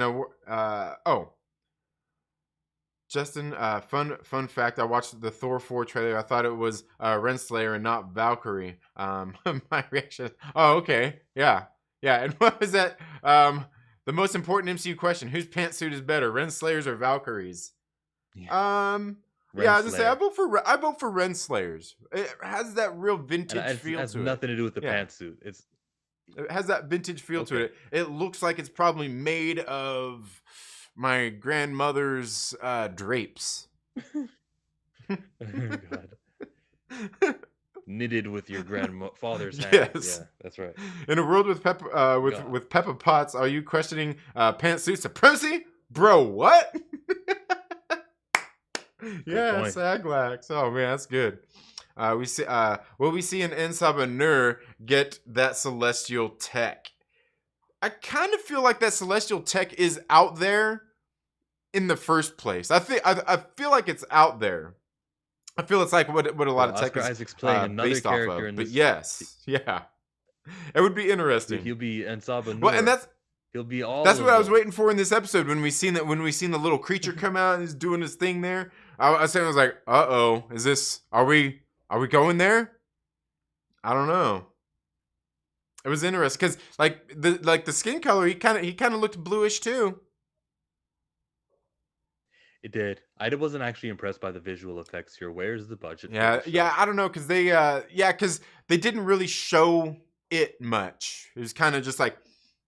Justin, fun fact. I watched the Thor 4 trailer. I thought it was Renslayer and not Valkyrie. My reaction. Oh, okay. Yeah. And what was that? The most important MCU question: whose pantsuit is better, Renslayers or Valkyries? Yeah. I was gonna say I vote for Renslayers. It has that real vintage feel to it. It has nothing to do with the pantsuit. It has that vintage feel to it. It looks like it's probably made of my grandmother's drapes. God. Knitted with your grandfather's hands. Yes. Yeah, that's right. In a world with Peppa Potts, are you questioning pantsuit supremacy? Bro, what? Yeah, Saglax. Oh man, that's good. Will we see an Ensaba Nur get that celestial tech? I kind of feel like that celestial tech is out there in the first place. I feel like it's out there. I feel it's like what a lot of tech Oscar is Isaac's playing another based character off of. in But this. yes, yeah. It would be Dude, interesting. he'll be Ansaba Well, and Noor. He'll be all that's what of I was them. waiting for in this episode when we seen the little creature come out and he's doing his thing there. I was like, is this? Are we going there? I don't know. It was interesting because the skin color, he kind of looked bluish too. It did. I wasn't actually impressed by the visual effects here. Where's the budget for Yeah, this yeah. show? I don't know because they didn't really show it much. It was kind of just like,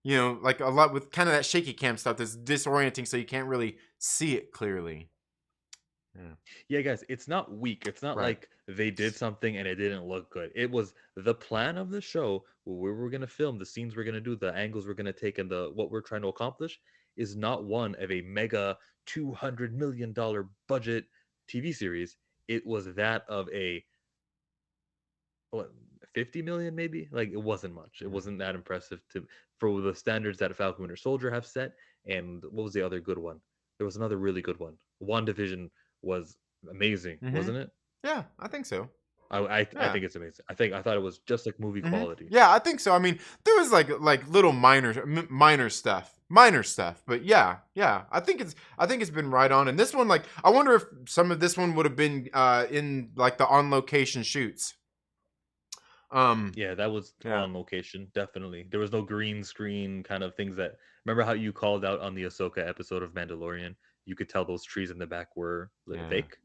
like a lot with kind of that shaky cam stuff that's disorienting, so you can't really see it clearly. Yeah. Yeah, guys, it's not weak. It's not Right. like they did something and it didn't look good. It was the plan of the show, where we were gonna film, the scenes we're gonna do, the angles we're gonna take, and the what we're trying to accomplish is not one of a mega $200 million budget TV series. It was that of a what 50 million maybe. Like it wasn't much. It Mm-hmm. wasn't that impressive to for the standards that Falcon Winter Soldier have set. And what was the other good one? There was another really good one. WandaVision was amazing, Mm-hmm. wasn't it? Yeah, I think so. I Yeah. think it's amazing. I thought it was just like movie Hmm. quality. Yeah, I think so. I mean, there was like little minor stuff, but yeah. I think it's been right on. And this one, like, I wonder if some of this one would have been in like the on location shoots. Yeah, that was Yeah, on location, definitely. There was no green screen kind of things that remember how you called out on the Ahsoka episode of Mandalorian? You could tell those trees in the back were yeah. fake.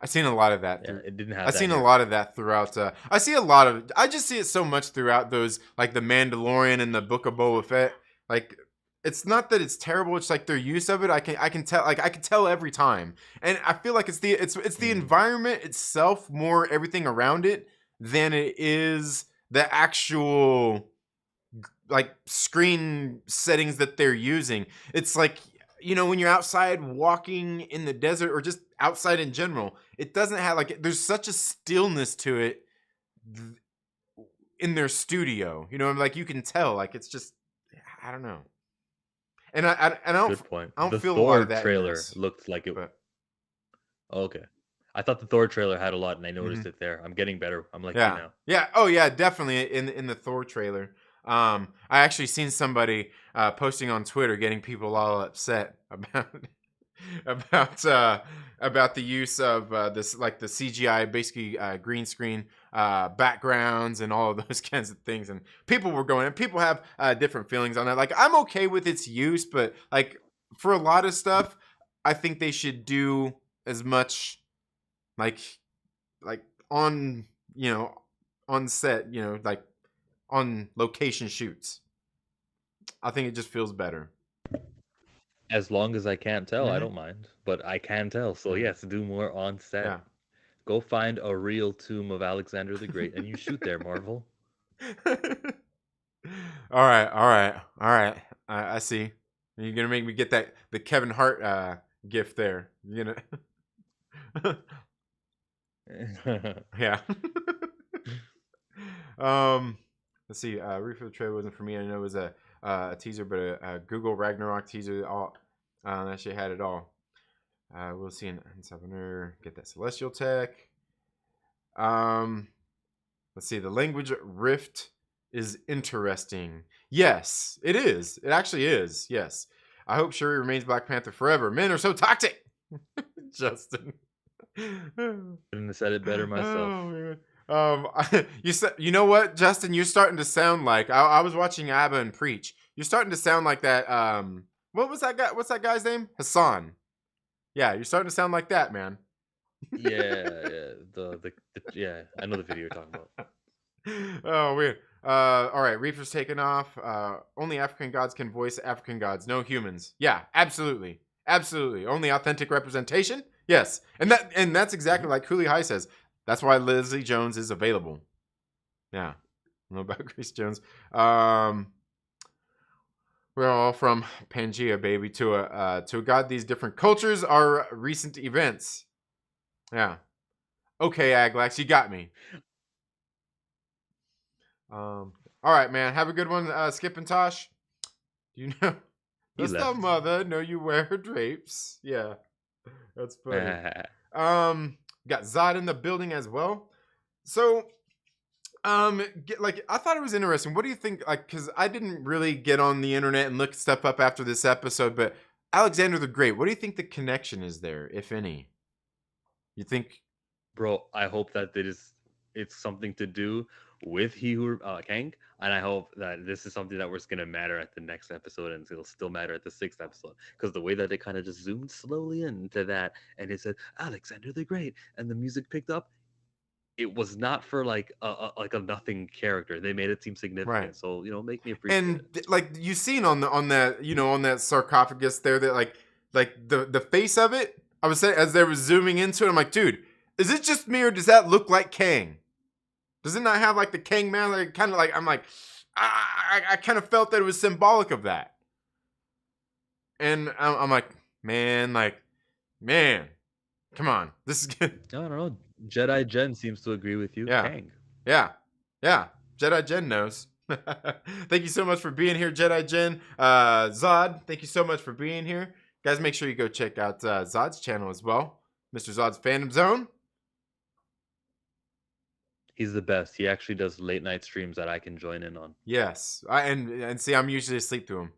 I seen a lot of that Yeah, through. it didn't have I've that seen a here. lot of that throughout. I see a lot of. I just see it so much throughout those, like the Mandalorian and the Book of Boba Fett. Like, it's not that it's terrible. It's like their use of it. I can tell. Like I can tell every time, and I feel like it's the Mm. environment itself, more everything around it, than it is the actual like screen settings that they're using. It's like, when you're outside walking in the desert or just outside in general, it doesn't have like there's such a stillness to it th- in their studio. Like you can tell like it's just, I don't know. And I don't Good point. I don't The feel a lot Thor of that in trailer this. looked like it. But Oh, okay. I thought the Thor trailer had a lot, and I mhm. noticed it there. I'm getting better. I'm like you Yeah. now. Yeah. Oh yeah, definitely in the Thor trailer. I actually seen somebody posting on Twitter getting people all upset about about uh about the use of this, like the CGI, basically green screen backgrounds and all of those kinds of things, and people were going, and people have different feelings on that. Like, I'm okay with its use, but like for a lot of stuff, I think they should do as much like like on on set, like on location shoots. I think it just feels better. As long as I can't tell, I Hmm. don't mind. But I can tell, so Yeah. yes, do more on set. Yeah. Go find a real tomb of Alexander the Great, and you shoot there, Marvel. All right. I see. You're gonna make me get the Kevin Hart gift there. Yeah. um, let's see. Root for the trailer wasn't for me. I know it was a teaser, but a Google Ragnarok teaser. All that shit had it all. We'll see in Summoner get that Celestial Tech. Um, let's see. The language rift is interesting. Yes, it is. It actually is. Yes. I hope Shuri remains Black Panther forever. Men are so toxic. Justin. Couldn't have said it better myself. Oh man. You said, you know what, Justin? You're starting to sound like I was watching Abba and Preach. You're starting to sound like that. What was that guy? What's that guy's name? Hassan. Yeah, you're starting to sound like that, man. Yeah, yeah, I know the video you're talking about. Oh, weird. All right, Reaper's taken off. Only African gods can voice African gods, no humans. Yeah, absolutely, absolutely. Only authentic representation. Yes, and that's Mhm. exactly like Cooley High says. That's why Leslie Jones is available. Yeah, I know about Grace Jones. We're all from Pangea, baby, to a god. These different cultures are recent events. Yeah. Okay, Aglax, you got me. All right, man. Have a good one, Skip and Tosh. You know, He does the left. mother know you wear her drapes? Yeah, that's funny. Um, got Zod in the building as well. So Like I thought it was interesting. What do you think? Like, because I didn't really get on the internet and look stuff up after this episode, but Alexander the Great. What do you think the connection is there, if any? You think? Bro, I hope that it's something to do with he who Kang, and I hope that this is something that was gonna matter at the next episode, and it'll still matter at the sixth episode. Because the way that they kind of just zoomed slowly into that, and it said Alexander the Great, and the music picked up, it was not for like a nothing character. They made it seem Right. significant. So make me appreciate And it. like you seen on that on that sarcophagus there that like the face of it. I was saying as they were zooming into it, I'm like, dude, is it just me or does that look like Kang? Does it not have like the Kang man? Like kind of like I'm like, I kind of felt that it was symbolic of that, and I'm like, man, come on, this is good. I don't know. Jedi Jen seems to agree with you. Yeah, Kang. yeah, yeah. Jedi Jen knows. Thank you so much for being here, Jedi Jen. Zod, thank you so much for being here. Guys, make sure you go check out Zod's channel as well. Mr. Zod's Fandom Zone. He's the best. He actually does late night streams that I can join in on. Yes. And see, I'm usually asleep to him.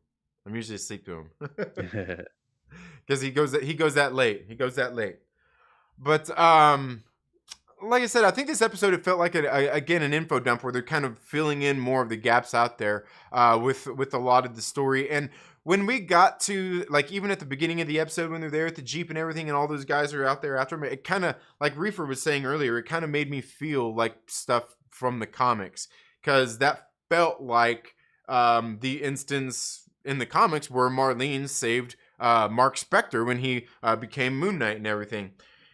Because he goes that late. But like I said, I think this episode it felt like again an info dump where they're kind of filling in more of the gaps out there with a lot of the story. And when we got to like even at the beginning of the episode when they're there at the Jeep and everything, and all those guys are out there after me, it kind of like Reefer was saying earlier, it kind of made me feel like stuff from the comics because that felt like the instance in the comics where Marlene saved Mark Spector when he became Moon Knight and everything.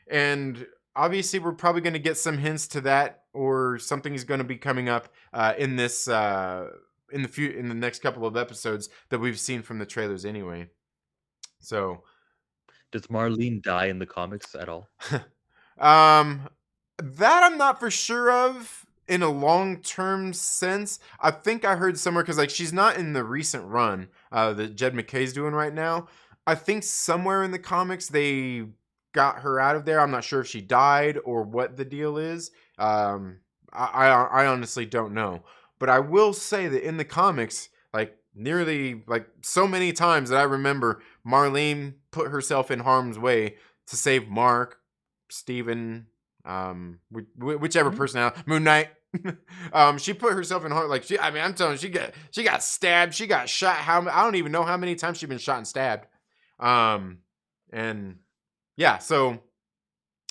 And obviously, we're probably going to get some hints to that, or something is going to be coming up in this in the next couple of episodes that we've seen from the trailers anyway. So, Does Marlene die in the comics at all? that I'm not for sure of in a long-term sense. I think I heard somewhere because like she's not in the recent run that Jed McKay's doing right now. I think somewhere in the comics they got her out of there. I'm not sure if she died or what the deal is. I honestly don't know. But I will say that in the comics, like nearly like so many times that I remember, Marlene put herself in harm's way to save Mark, Steven, whichever Mhm. person out, Moon Knight. She put herself in harm. Like I'm telling you, she got stabbed, she got shot. I don't even know how many times she's been shot and stabbed. And yeah, so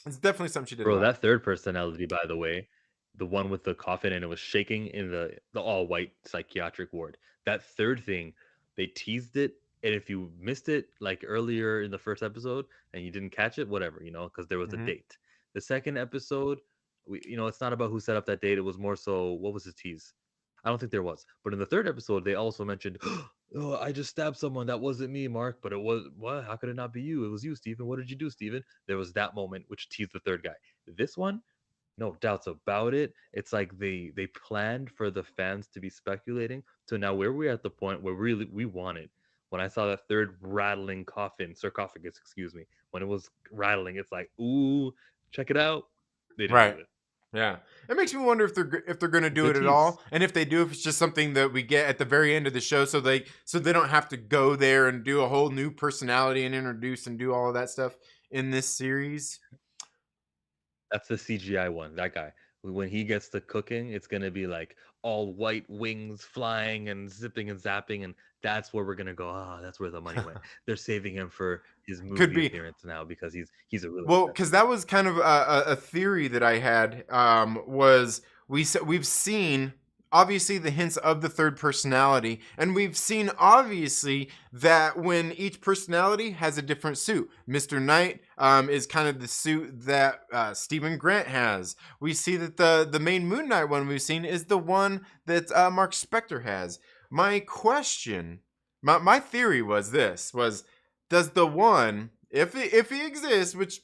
it's definitely something she did a Bro, lot. that third personality, by the way, the one with the coffin and it was shaking in the all white psychiatric ward. That third thing, they teased it, and if you missed it like earlier in the first episode and you didn't catch it, whatever, because there was a Hmm. date. The second episode, it's not about who set up that date. It was more so what was the tease. I don't think there was, but in the third episode, they also mentioned, "Oh, I just stabbed someone. That wasn't me, Mark, but it was what? How could it not be you? It was you, Steven. What did you do, Steven?" There was that moment which teased the third guy. This one, no doubts about it. It's like they planned for the fans to be speculating. So now where we're at the point where really we wanted. When I saw that third rattling sarcophagus, excuse me, when it was rattling, it's like, ooh, check it out. They didn't Right. do it. Yeah. It makes me wonder if they're going to do Good it at tease. all, and if they do, if it's just something that we get at the very end of the show, so they don't have to go there and do a whole new personality and introduce and do all of that stuff in this series. That's the CGI one. That guy. When he gets to cooking, it's gonna be like all white wings flying and zipping and zapping, and that's where we're gonna go. Ah, that's where the money went. They're saving him for his Could movie be. appearance now because he's a really Well, good because actor. that was kind of a theory that I had. Was we've seen obviously the hints of the third personality, and we've seen obviously that when each personality has a different suit. Mr. Knight is kind of the suit that Stephen Grant has. We see that the main Moon Knight one we've seen is the one that Mark Spector has. My question, my theory was this: was does the one if he exists, which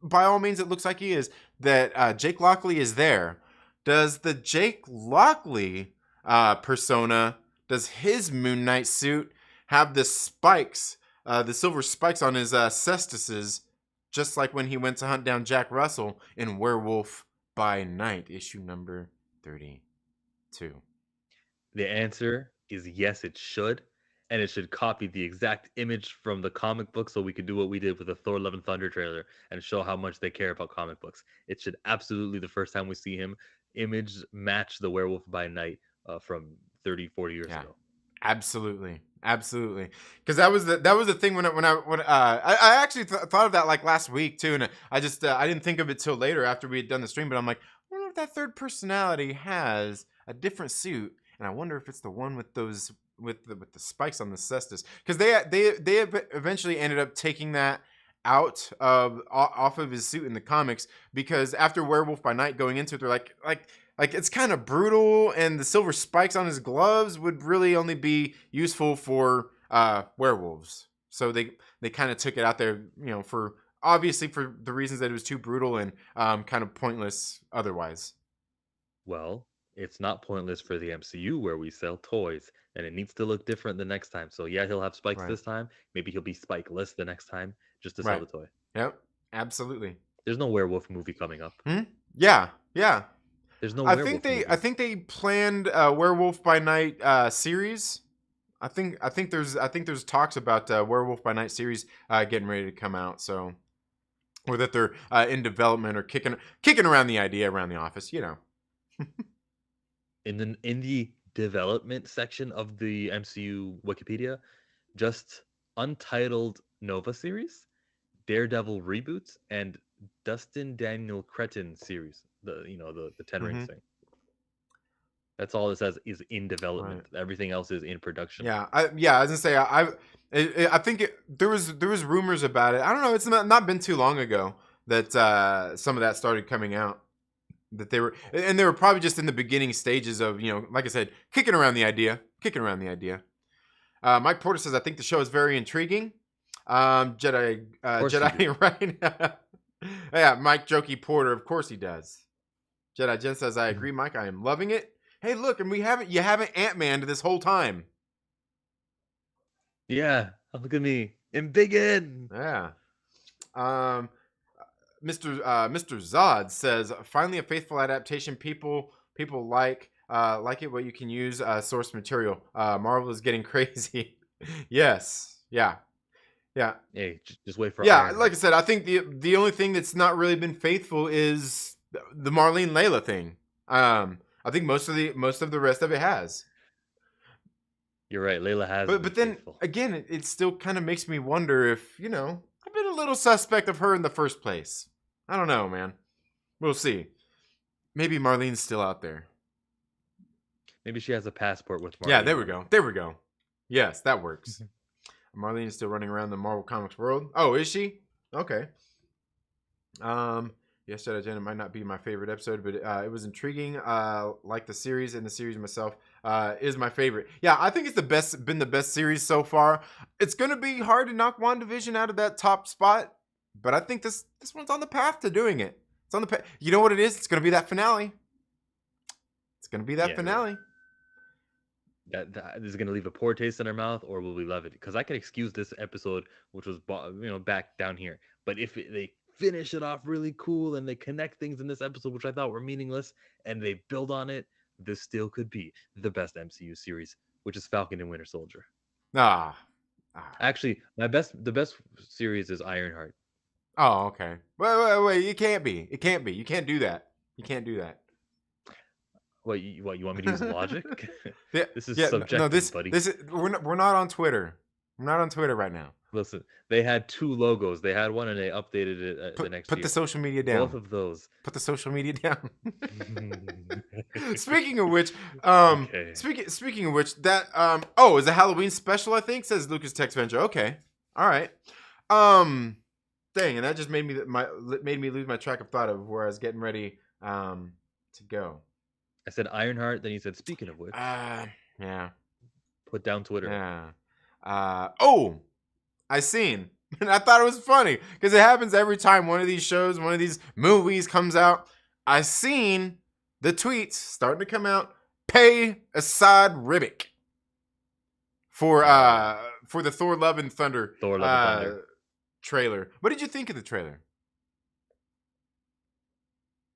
by all means it looks like he is, that Jake Lockley is there. Does the Jake Lockley persona, does his Moon Knight suit have the spikes, the silver spikes on his cestises, just like when he went to hunt down Jack Russell in Werewolf by Night, issue number 30? 2. The answer is yes, it should. And it should copy the exact image from the comic book so we could do what we did with the Thor Love and Thunder trailer and show how much they care about comic books. It should absolutely, the first time we see him, image match the Werewolf by Night from 30, 40 years Yeah. ago. Absolutely, absolutely. Because that was the thing when I actually thought of that like last week too, and I just I didn't think of it till later after we had done the stream. But I'm like, I wonder if that third personality has a different suit, and I wonder if it's the one with those with the spikes on the cestus. Because they eventually ended up taking that out of off of his suit in the comics, because after Werewolf by Night going into it, they're like it's kind of brutal, and the silver spikes on his gloves would really only be useful for werewolves. So they kind of took it out there, for obviously for the reasons that it was too brutal and kind of pointless otherwise. Well, it's not pointless for the MCU where we sell toys, and it needs to look different the next time. So yeah, he'll have spikes Right. this time. Maybe he'll be spikeless the next time just to sell Right. the toy. Yep. Absolutely. There's no werewolf movie coming up. Yeah. Yeah. There's no I think werewolf they movie. I think they planned a Werewolf by Night series. I think there's talks about Werewolf by Night series getting ready to come out. So, or that they're in development or kicking around the idea around the office. In the development section of the MCU Wikipedia, just Untitled Nova series, Daredevil reboots, and Dustin Daniel Cretin series. The Ten Rings Mm-hmm. thing. That's all it says is in Right. development. Everything else is in production. Yeah. I was gonna say I think there was rumors about it. I don't know. It's not been too long ago that some of that started coming out. That they were probably just in the beginning stages of, like I said, kicking around the idea. Mike Porter says, I think the show is very intriguing. Of course you do. Jedi, right? Yeah, Mike Jokey Porter, of course he does. Jedi Jen says, I agree, Mike. I am loving it. Hey, look, and you haven't Ant-Man this whole time. Yeah, look at me. Embiggen. Yeah. Um, Mr. Zod says, finally a faithful adaptation. People like it, but you can use source material. Marvel is getting crazy. Yes. Yeah. Yeah. Hey, just wait for Yeah. Ironheart. Like I said, I think the only thing that's not really been faithful is the Marlene Layla thing. I think most of the rest of it has. You're right. Layla has But been then faithful. again, it still kind of makes me wonder if, I've been a little suspect of her in the first place. I don't know, man. We'll see. Maybe Marlene's still out there. Maybe she has a passport with Marlene. Yeah, there we go. There we go. Yes, that works. Marlene is still running around the Marvel Comics world. Oh, is she? Okay. Yes, Jedi Agenda might not be my favorite episode, but it was intriguing. Like the series, and the series myself is my favorite. Yeah, I think it's been the best series so far. It's gonna be hard to knock WandaVision out of that top spot, but I think this one's on the path to doing it. It's on the path. You know what it is? It's gonna be that finale. It's gonna be that finale. That is going to leave a poor taste in our mouth, or will we love it? Because I can excuse this episode, which was back down here. But if they finish it off really cool and they connect things in this episode, which I thought were meaningless, and they build on it, this still could be the best MCU series, which is Falcon and Winter Soldier. Ah. Actually, the best series is Ironheart. Oh, okay. Wait. It can't be. It can't be. You can't do that. You can't do that. What you want me to use logic? Yeah, This is yeah, subjective, buddy. We're not on Twitter. We're not on Twitter right now. Listen, they had two logos. They had one and they updated it the next Put year. the social media down. Both of those. Put the social media down. Speaking of which, Okay. speaking of which, that is a Halloween special, I think, says Lucas Tex Venture. Okay. All right. Dang, and that just made me lose my track of thought of where I was getting ready to go. I said Ironheart, then you said speaking of which. Yeah. Put down Twitter. Yeah. I seen. And I thought it was funny because it happens every time one of these shows, one of these movies comes out. I seen the tweets starting to come out. Pay Assad Ribic for the Thor Love and Thunder trailer. What did you think of the trailer?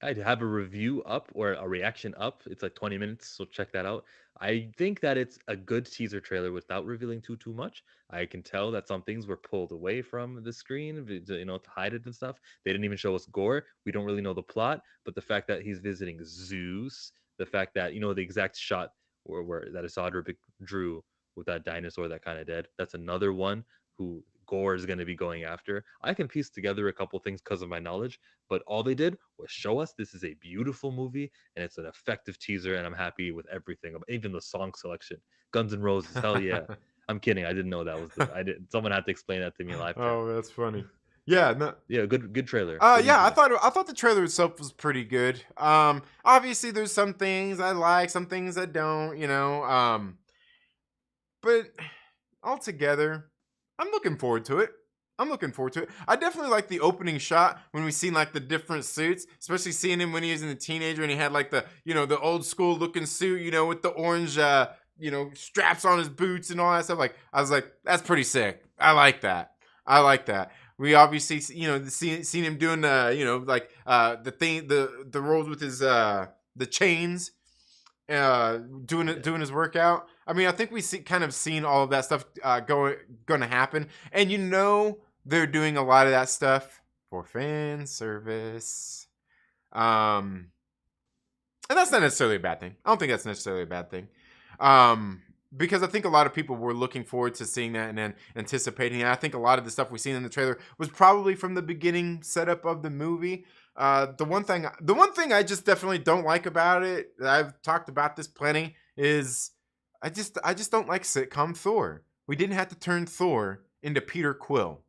I'd have a review up or a reaction up. It's like 20 minutes, so check that out. I think that it's a good teaser trailer without revealing too much. I can tell that some things were pulled away from the screen, to hide it and stuff. They didn't even show us gore. We don't really know the plot, but the fact that he's visiting Zeus, the fact that the exact shot where that Isadra drew with that dinosaur that kind of dead. That's another one who Gore is going to be going after. I can piece together a couple things because of my knowledge, but all they did was show us this is a beautiful movie and it's an effective teaser, and I'm happy with everything, even the song selection. Guns N' Roses, hell yeah. I'm kidding. I didn't know that was the. I did. Someone had to explain that to me live. Oh, that's funny. Yeah, no. Yeah, good trailer. What do you Yeah, think? I thought the trailer itself was pretty good. Obviously there's some things I like, some things I don't, but altogether, I'm looking forward to it. I'm looking forward to it. I definitely like the opening shot when we seen like the different suits, especially seeing him when he was in the teenager and he had like the, the old school looking suit, with the orange, straps on his boots and all that stuff. Like, I was like, that's pretty sick. I like that. I like that. We obviously, seen him doing, the thing, the rolls with his, the chains, doing his workout. I mean, I think we kind of seen all of that stuff going to happen, and they're doing a lot of that stuff for fan service. And that's not necessarily a bad thing. I don't think that's necessarily a bad thing. Because I think a lot of people were looking forward to seeing that and then anticipating it. I think a lot of the stuff we seen in the trailer was probably from the beginning setup of the movie. The one thing I just definitely don't like about it, I've talked about this plenty, is I just don't like sitcom Thor. We didn't have to turn Thor into Peter Quill.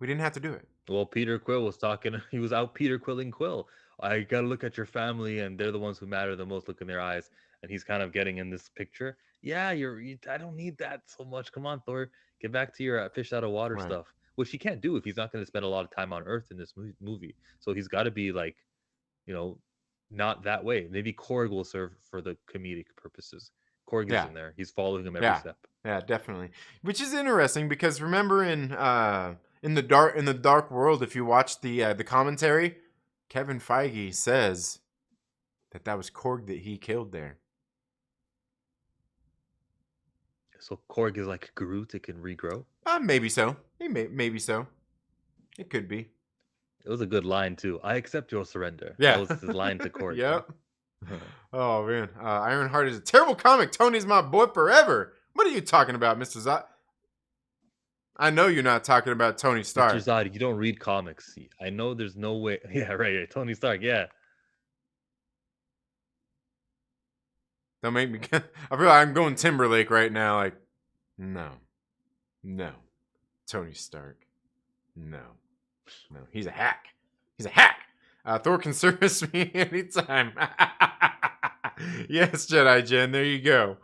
We didn't have to do it. Well, Peter Quill was talking. He was out Peter Quilling Quill. I gotta look at your family, and they're the ones who matter the most. Look in their eyes, and he's kind of getting in this picture. Yeah, I don't need that so much. Come on, Thor, get back to your fish out of water Right. stuff, which he can't do if he's not going to spend a lot of time on Earth in this movie. So he's got to be like, you know, not that way. Maybe Korg will serve for the comedic purposes. Korg is Yeah. in there. He's following him every Yeah. step. Yeah, definitely. Which is interesting because remember in the dark world, if you watch the commentary, Kevin Feige says that was Korg that he killed there. So Korg is like Groot; it can regrow. Maybe so. Maybe so. It could be. It was a good line too. I accept your surrender. Yeah. That was his line to Korg. Yep. Oh man, Ironheart is a terrible comic. Tony's my boy forever. What are you talking about, Mr. Zod? I know you're not talking about Tony Stark. Mr. Zod, you don't read comics. I know there's no way. Yeah, right. Tony Stark. Yeah. Don't make me. I feel like I'm going Timberlake right now. Like, no, Tony Stark. No. He's a hack. Thor can service me anytime. Yes, Jedi Jen. There you go.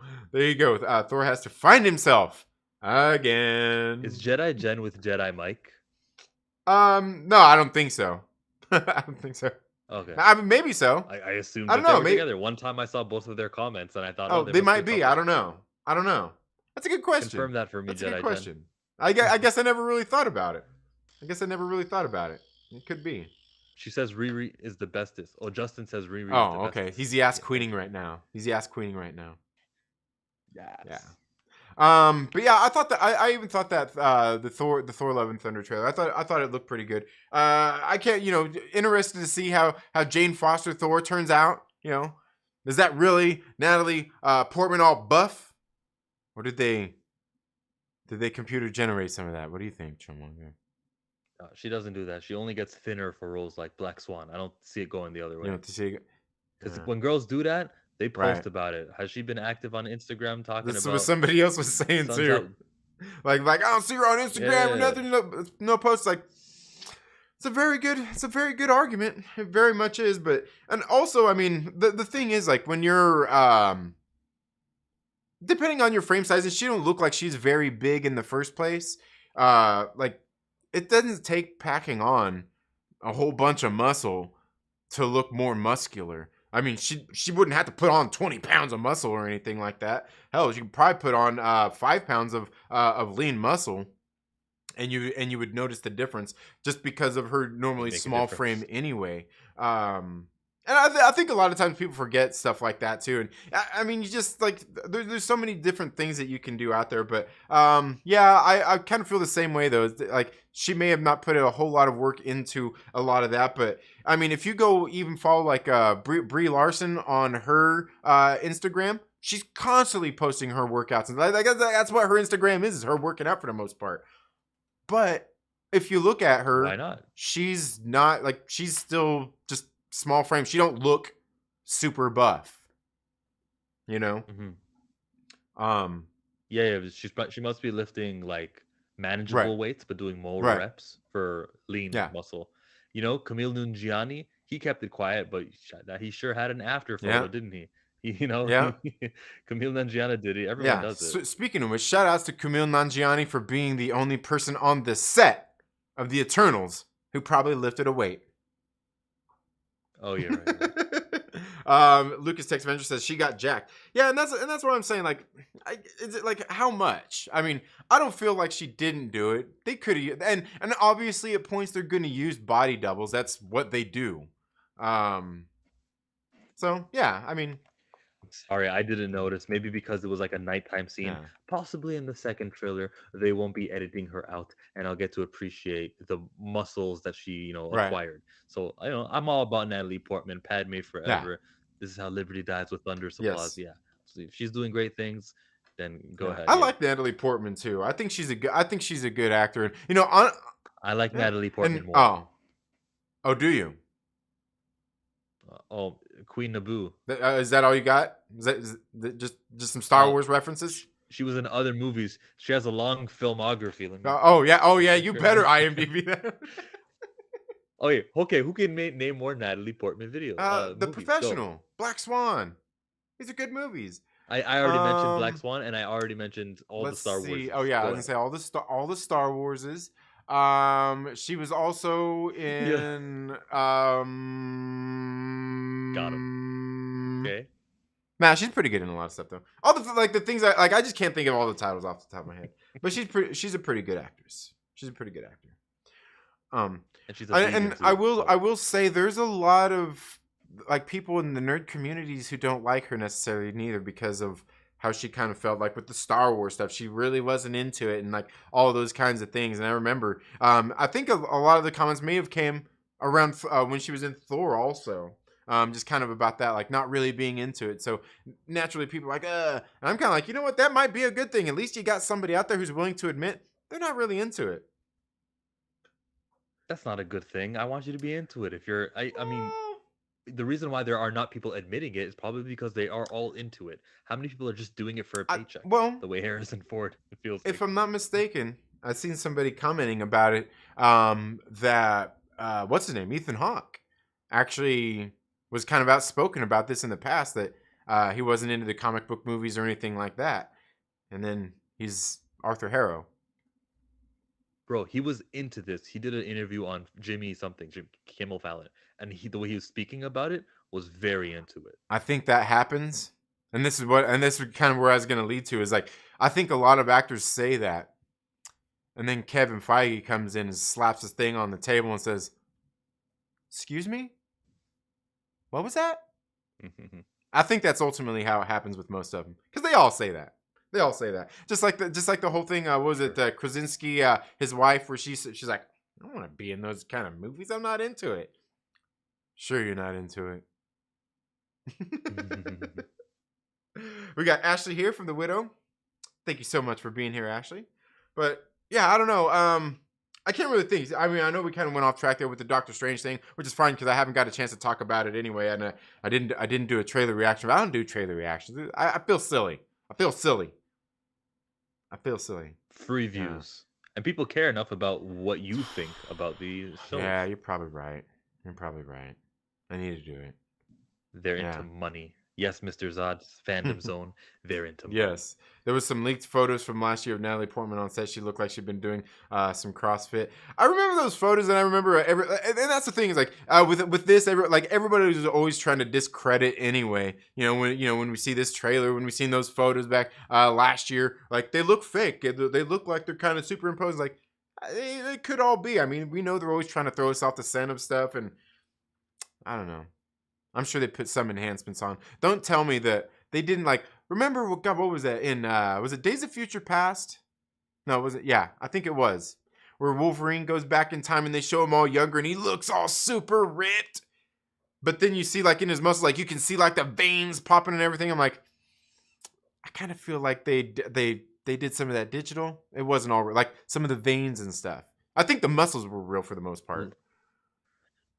Thor has to find himself again. Is Jedi Jen with Jedi Mike? No, I don't think so. I don't think so. Okay. I mean, maybe so. I assumed I don't that they know, were maybe together. One time I saw both of their comments and I thought, Oh, they might be. I don't know. That's a good question. Confirm that for me, That's Jedi a good Jen. question. I guess I never really thought about it. It could be. She says Riri is the bestest. Oh, Justin says Riri is the Oh, bestest. okay. He's the ass queening right now. Yes. Yeah. But yeah, I thought that I even thought that the Thor Love and Thunder trailer, I thought it looked pretty good. I can't, interested to see how Jane Foster Thor turns out. Is that really Natalie Portman all buff, or did they computer generate some of that? What do you think, Chillmonger? She doesn't do that. She only gets thinner for roles like Black Swan. I don't see it going the other way. You know, to see. Because when girls do that, they post Right. about it. Has she been active on Instagram talking This is about? what somebody else was saying Sun's too. out- Like I don't see her on Instagram or Yeah. nothing. No posts. Like it's a very good argument. It very much is. But and also, I mean, the thing is like when you're depending on your frame sizes, she don't look like she's very big in the first place. Like it doesn't take packing on a whole bunch of muscle to look more muscular. I mean, she wouldn't have to put on 20 pounds of muscle or anything like that. Hell, she could probably put on 5 pounds of lean muscle. and you would notice the difference just because of her They normally make a small frame difference. anyway. And I think a lot of times people forget stuff like that too. And I mean, you just like there's so many different things that you can do out there. But yeah, I kind of feel the same way though. Like she may have not put a whole lot of work into a lot of that, but I mean, if you go even follow like Brie Larson on her Instagram, she's constantly posting her workouts, and like that's what her Instagram is her working out for the most part. But if you look at Why her, not? she's not like she's still just small frame. She don't look super buff, you know? Hmm. Um, Yeah, yeah. She must be lifting like right, manageable weights, but doing more right. reps for lean Yeah, muscle. You know, Camille Nungiani, he kept it quiet, but he sure had an after yeah, photo, didn't he? You know, yeah, Camille Nanjiani did it. Everyone yeah. does it. Speaking of which, shout outs to Kumail Nanjiani for being the only person on the set of the Eternals who probably lifted a weight. Oh, you're right. Right. Lucas Tex Venture says she got jacked. Yeah, and that's what I'm saying. Like, is it like how much? I mean, I don't feel like she didn't do it. They could have, and obviously at points they're going to use body doubles. That's what they do. Um, so yeah, I mean, Sorry, I didn't notice. Maybe because it was like a nighttime scene. yeah, Possibly in the second trailer, they won't be editing her out, and I'll get to appreciate the muscles that she, right, acquired. So I'm all about Natalie Portman, Padme yeah, forever. This is how Liberty dies with thunderous applause. yes, Yeah. So if she's doing great things, then go yeah. ahead. I Yeah. like Natalie Portman too. I think she's a good actor, and I like yeah, Natalie and Portman more. oh, do you? Oh, Queen Naboo. Is that all you got? Is that just some Star Uh, Wars references? she was in other movies. She has a long filmography. Let me Oh yeah, check you her better name. IMDb that. Okay, okay. Who can name more Natalie Portman The movies? Go. Professional, Black Swan. These are good movies. I already mentioned Black Um, Swan, and I already mentioned all the let's Star see. Oh Warses. yeah, I Go was gonna ahead. say all the Star Warses. She was also Yeah, in got him. Okay. Nah, she's pretty good in a lot of stuff though. All the like the things I just can't think of all the titles off the top of my head. But she's a pretty good actress. She's a pretty good actor. Um, And she's a vegan and I too. will I So will say there's a lot of like people in the nerd communities who don't like her necessarily neither because of how she kind of felt like with the Star Wars stuff. She really wasn't into it and like all those kinds of things. And I remember, I think a lot of the comments may have came around when she was in Thor also. Just kind of about that, like not really being into it. So naturally, people are like, and I'm kind of like, you know what, that might be a good thing. At least you got somebody out there who's willing to admit they're not really into it. that's not a good thing. I want you to be into it. If you're, I mean, Well, the reason why there are not people admitting it is probably because they are all into it. How many people are just doing it for a paycheck? well, The way Harrison Ford feels if like. I'm not mistaken, I've seen somebody commenting about it. That what's his name, Ethan Hawke, actually was kind of outspoken about this in the past that he wasn't into the comic book movies or anything like that. And then he's Arthur Harrow. Bro, he was into this. He did an interview on Jimmy something, Jim Kimmel Fallon, and the way he was speaking about it was very into it. I think that happens, and this is kind of where I was going to lead to is like I think a lot of actors say that, and then Kevin Feige comes in and slaps his thing on the table and says, "Excuse me, what was that?" I think that's ultimately how it happens with most of them because they all say that. They all say that. Just like the whole thing. What was it Sure. Krasinski, his wife, where she's like, I don't want to be in those kind of movies. I'm not into it. Sure, you're not into it. We got Ashley here from The Widow. Thank you so much for being here, Ashley. But yeah, I don't know. I can't really think. I mean, I know we kind of went off track there with the Doctor Strange thing, which is fine because I haven't got a chance to talk about it anyway, and I didn't do a trailer reaction. But I don't do trailer reactions. I feel silly. I feel silly. I feel silly. Free Yeah. views. And people care enough about what you think about these Yeah, shows. you're probably right. You're probably right. I need to do it. They're Yeah. into money. Yes, Mr. Zod's fandom zone. They're into money. Yes, there was some leaked photos from last year of Natalie Portman on set. She looked like she'd been doing some CrossFit. I remember those photos, and I remember and that's the thing is like with this, everybody was always trying to discredit anyway. When we see this trailer, when we seen those photos back last year, like they look fake. They look like they're kind of superimposed. Like It could all be. I mean, we know they're always trying to throw us off the scent of stuff, and I don't know. I'm sure they put some enhancements on. Don't tell me that they didn't like. Remember what was that in? Was it Days of Future Past? No, was it? Yeah, I think it was. Where Wolverine goes back in time and they show him all younger and he looks all super ripped. But then you see like in his muscles, like you can see like the veins popping and everything. I'm like, I kind of feel like they did some of that digital. It wasn't all real. Like some of the veins and stuff. I think the muscles were real for the most part.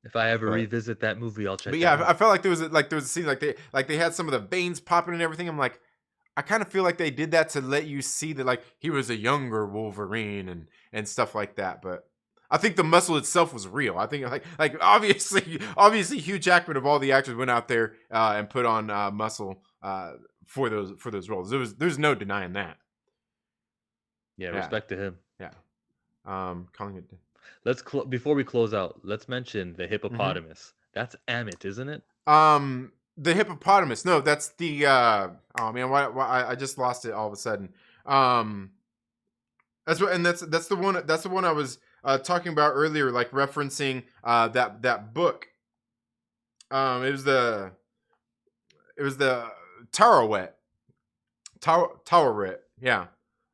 If I ever But revisit that movie, I'll check but that yeah, I out. felt like there was a scene like they had some of the veins popping and everything. I'm like, I kind of feel like they did that to let you see that like he was a younger Wolverine and stuff like that. But I think the muscle itself was real. I think like obviously Hugh Jackman of all the actors went out there and put on muscle for those roles. There's no denying that. Yeah, Yeah, respect to him. yeah. Calling it. Before we close out, let's mention the Mhm. hippopotamus. That's Amit, isn't it? The hippopotamus. No, that's the. Oh man, why I just lost it all of a sudden. Um, that's the one. That's the one I was talking about earlier, like referencing that book. It was the Tarowet. Towerette. Yeah.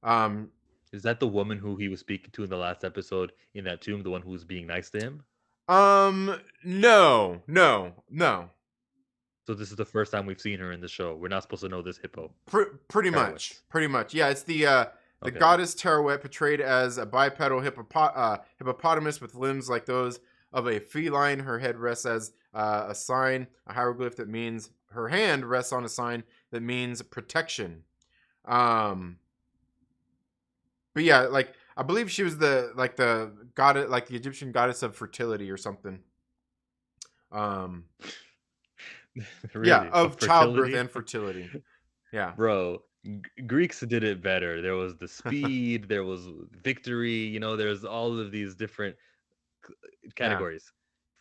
Um. Is that the woman who he was speaking to in the last episode in that tomb, the one who was being nice to him? No. No. No. So this is the first time we've seen her in the show. We're not supposed to know this hippo. Pretty much. Terrorist. Pretty much. Yeah. It's the Okay. goddess Tarowet, portrayed as a bipedal hippopotamus with limbs like those of a feline. Her head rests as a sign, a hieroglyph that means her hand rests on a sign that means protection. Um, but yeah, like I believe she was the goddess, like the Egyptian goddess of fertility or something. Um, yeah, Really? Of of childbirth fertility? and fertility. Yeah, Bro, Greeks did it better. There was the speed, there was victory, there's all of these different yeah, categories.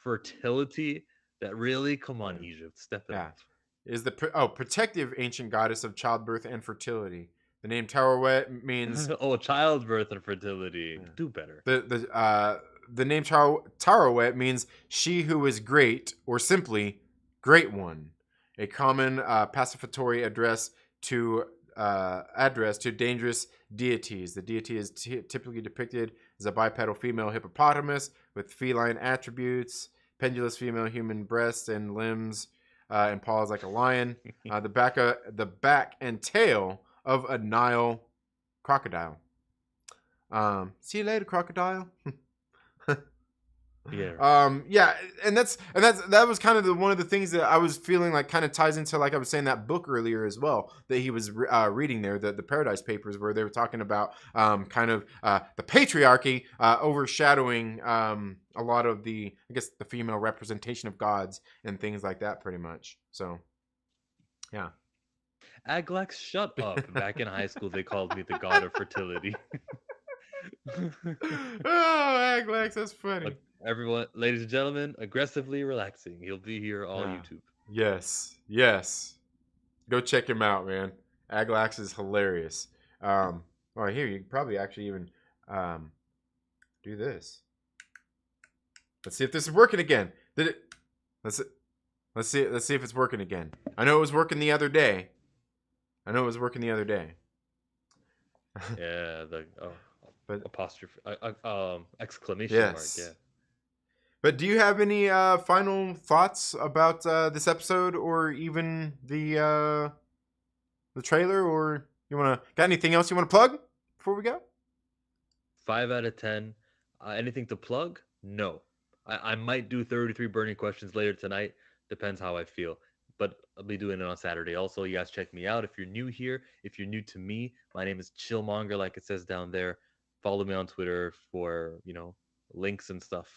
Fertility, that really? Come on, Egypt, step it yeah. up. Is the protective ancient goddess of childbirth and fertility. The name Tarowet means Oh, childbirth and fertility. yeah. Do better. The name Tarowet means she who is great, or simply great one. A common pacificatory address to dangerous deities. The deity is typically depicted as a bipedal female hippopotamus with feline attributes, pendulous female human breasts and limbs, and paws like a lion. The back and tail of a Nile crocodile. See you later, crocodile. Yeah. Yeah, and that was kind of one of the things that I was feeling like kind of ties into, like I was saying, that book earlier as well that he was reading there, the Paradise Papers, where they were talking about kind of the patriarchy overshadowing a lot of the, I guess, the female representation of gods and things like that, pretty much. So, yeah. Aglax, shut up. Back in high school, they called me the god of fertility. Oh, Aglax, that's funny. Everyone, ladies and gentlemen, aggressively relaxing. He'll be here all YouTube. Yes. Go check him out, man. Aglax is hilarious. Well, here you can probably actually even do this. Let's see if this is working again. Did it? Let's see if it's working again. I know it was working the other day. Yeah, but apostrophe, exclamation mark. yes. Yeah. But do you have any final thoughts about this episode, or even the trailer, or got anything else you want to plug before we go? 5 out of 10. Anything to plug? No. I might do 33 burning questions later tonight. Depends how I feel. But I'll be doing it on Saturday. Also, you guys check me out. If you're new here, if you're new to me, my name is Chillmonger, like it says down there. Follow me on Twitter for, links and stuff.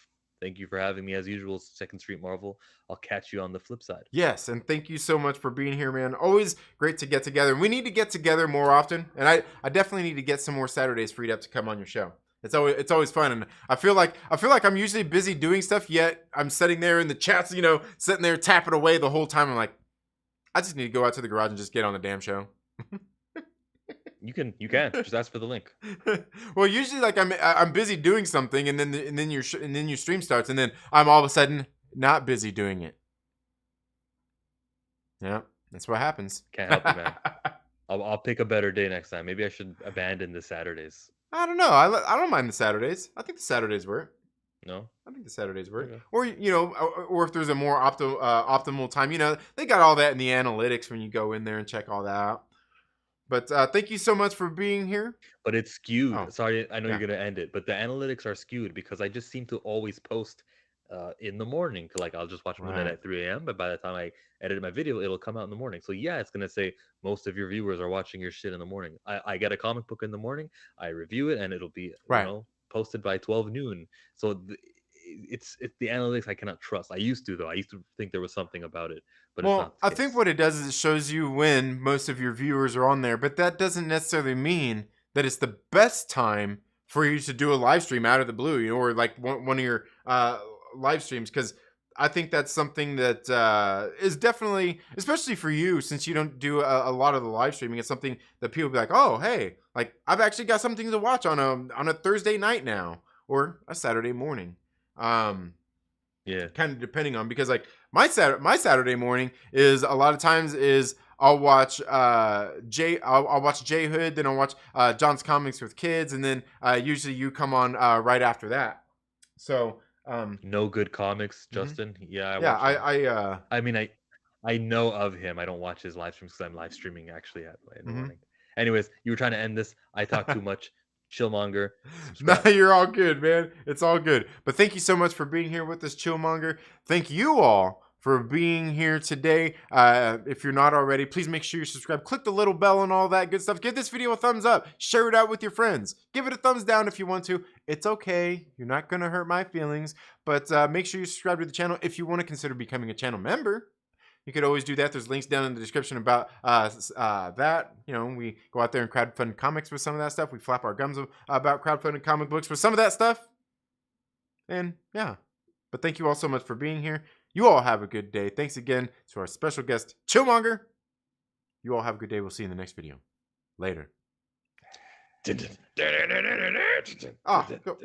Thank you for having me as usual, Second Street Marvel. I'll catch you on the flip side. Yes, and thank you so much for being here, man. Always great to get together. We need to get together more often, and I definitely need to get some more Saturdays freed up to come on your show. It's always fun, and I feel like I'm usually busy doing stuff, yet I'm sitting there in the chats, sitting there tapping away the whole time. I'm like, I just need to go out to the garage and just get on the damn show. You can just ask for the link. Well, usually like I'm busy doing something, and then and then your stream starts, and then I'm all of a sudden not busy doing it. Yeah, that's what happens. Can't help you, man. I'll pick a better day next time. Maybe I should abandon the Saturdays. I don't know. I don't mind the Saturdays. I think the Saturdays work. No? I think the Saturdays work. Okay. Or or if there's a more optimal time, they got all that in the analytics when you go in there and check all that out. But thank you so much for being here. But it's skewed. Oh, Sorry, I know yeah. you're gonna end it, but the analytics are skewed because I just seem to always post in the morning. Like I'll just watch Moon Knight Right. at 3 a.m. But by the time I edit my video, it'll come out in the morning. So yeah, it's gonna say most of your viewers are watching your shit in the morning. I get a comic book in the morning, I review it, and it'll be Right. posted by 12 noon. So it's the analytics I cannot trust. I used to though. I used to think there was something about it, but it's Well, not the I case. think what it does is it shows you when most of your viewers are on there, but that doesn't necessarily mean that it's the best time for you to do a live stream out of the blue, or like one of your live streams, because I think that's something that is definitely, especially for you, since you don't do a lot of the live streaming, it's something that people be like, oh, hey, like I've actually got something to watch on a Thursday night now, or a Saturday morning. Yeah. Kind of depending on, because like my Saturday morning is a lot of times is I'll watch I'll watch J Hood, then I'll watch John's Comics with Kids, and then usually you come on right after that. So No Good Comics, Justin. Yeah, I yeah, watch him. I mean, I know of him. I don't watch his live streams because I'm live streaming actually in the morning. Anyways, you were trying to end this. I talk too much. Chillmonger. No, Subscribe. you're all good, man. It's all good. But thank you so much for being here with us, Chillmonger. Thank you all for being here today. If you're not already, please make sure you subscribe. Click the little bell and all that good stuff. Give this video a thumbs up. Share it out with your friends. Give it a thumbs down if you want to. It's okay. You're not going to hurt my feelings. But make sure you subscribe to the channel. If you want to consider becoming a channel member, you could always do that. There's links down in the description about that. We go out there and crowdfund comics with some of that stuff. We flap our gums about crowdfunding comic books with some of that stuff. And yeah, but thank you all so much for being here. You all have a good day. Thanks again to our special guest, Chillmonger. You all have a good day. We'll see you in the next video. Later. Ah, go.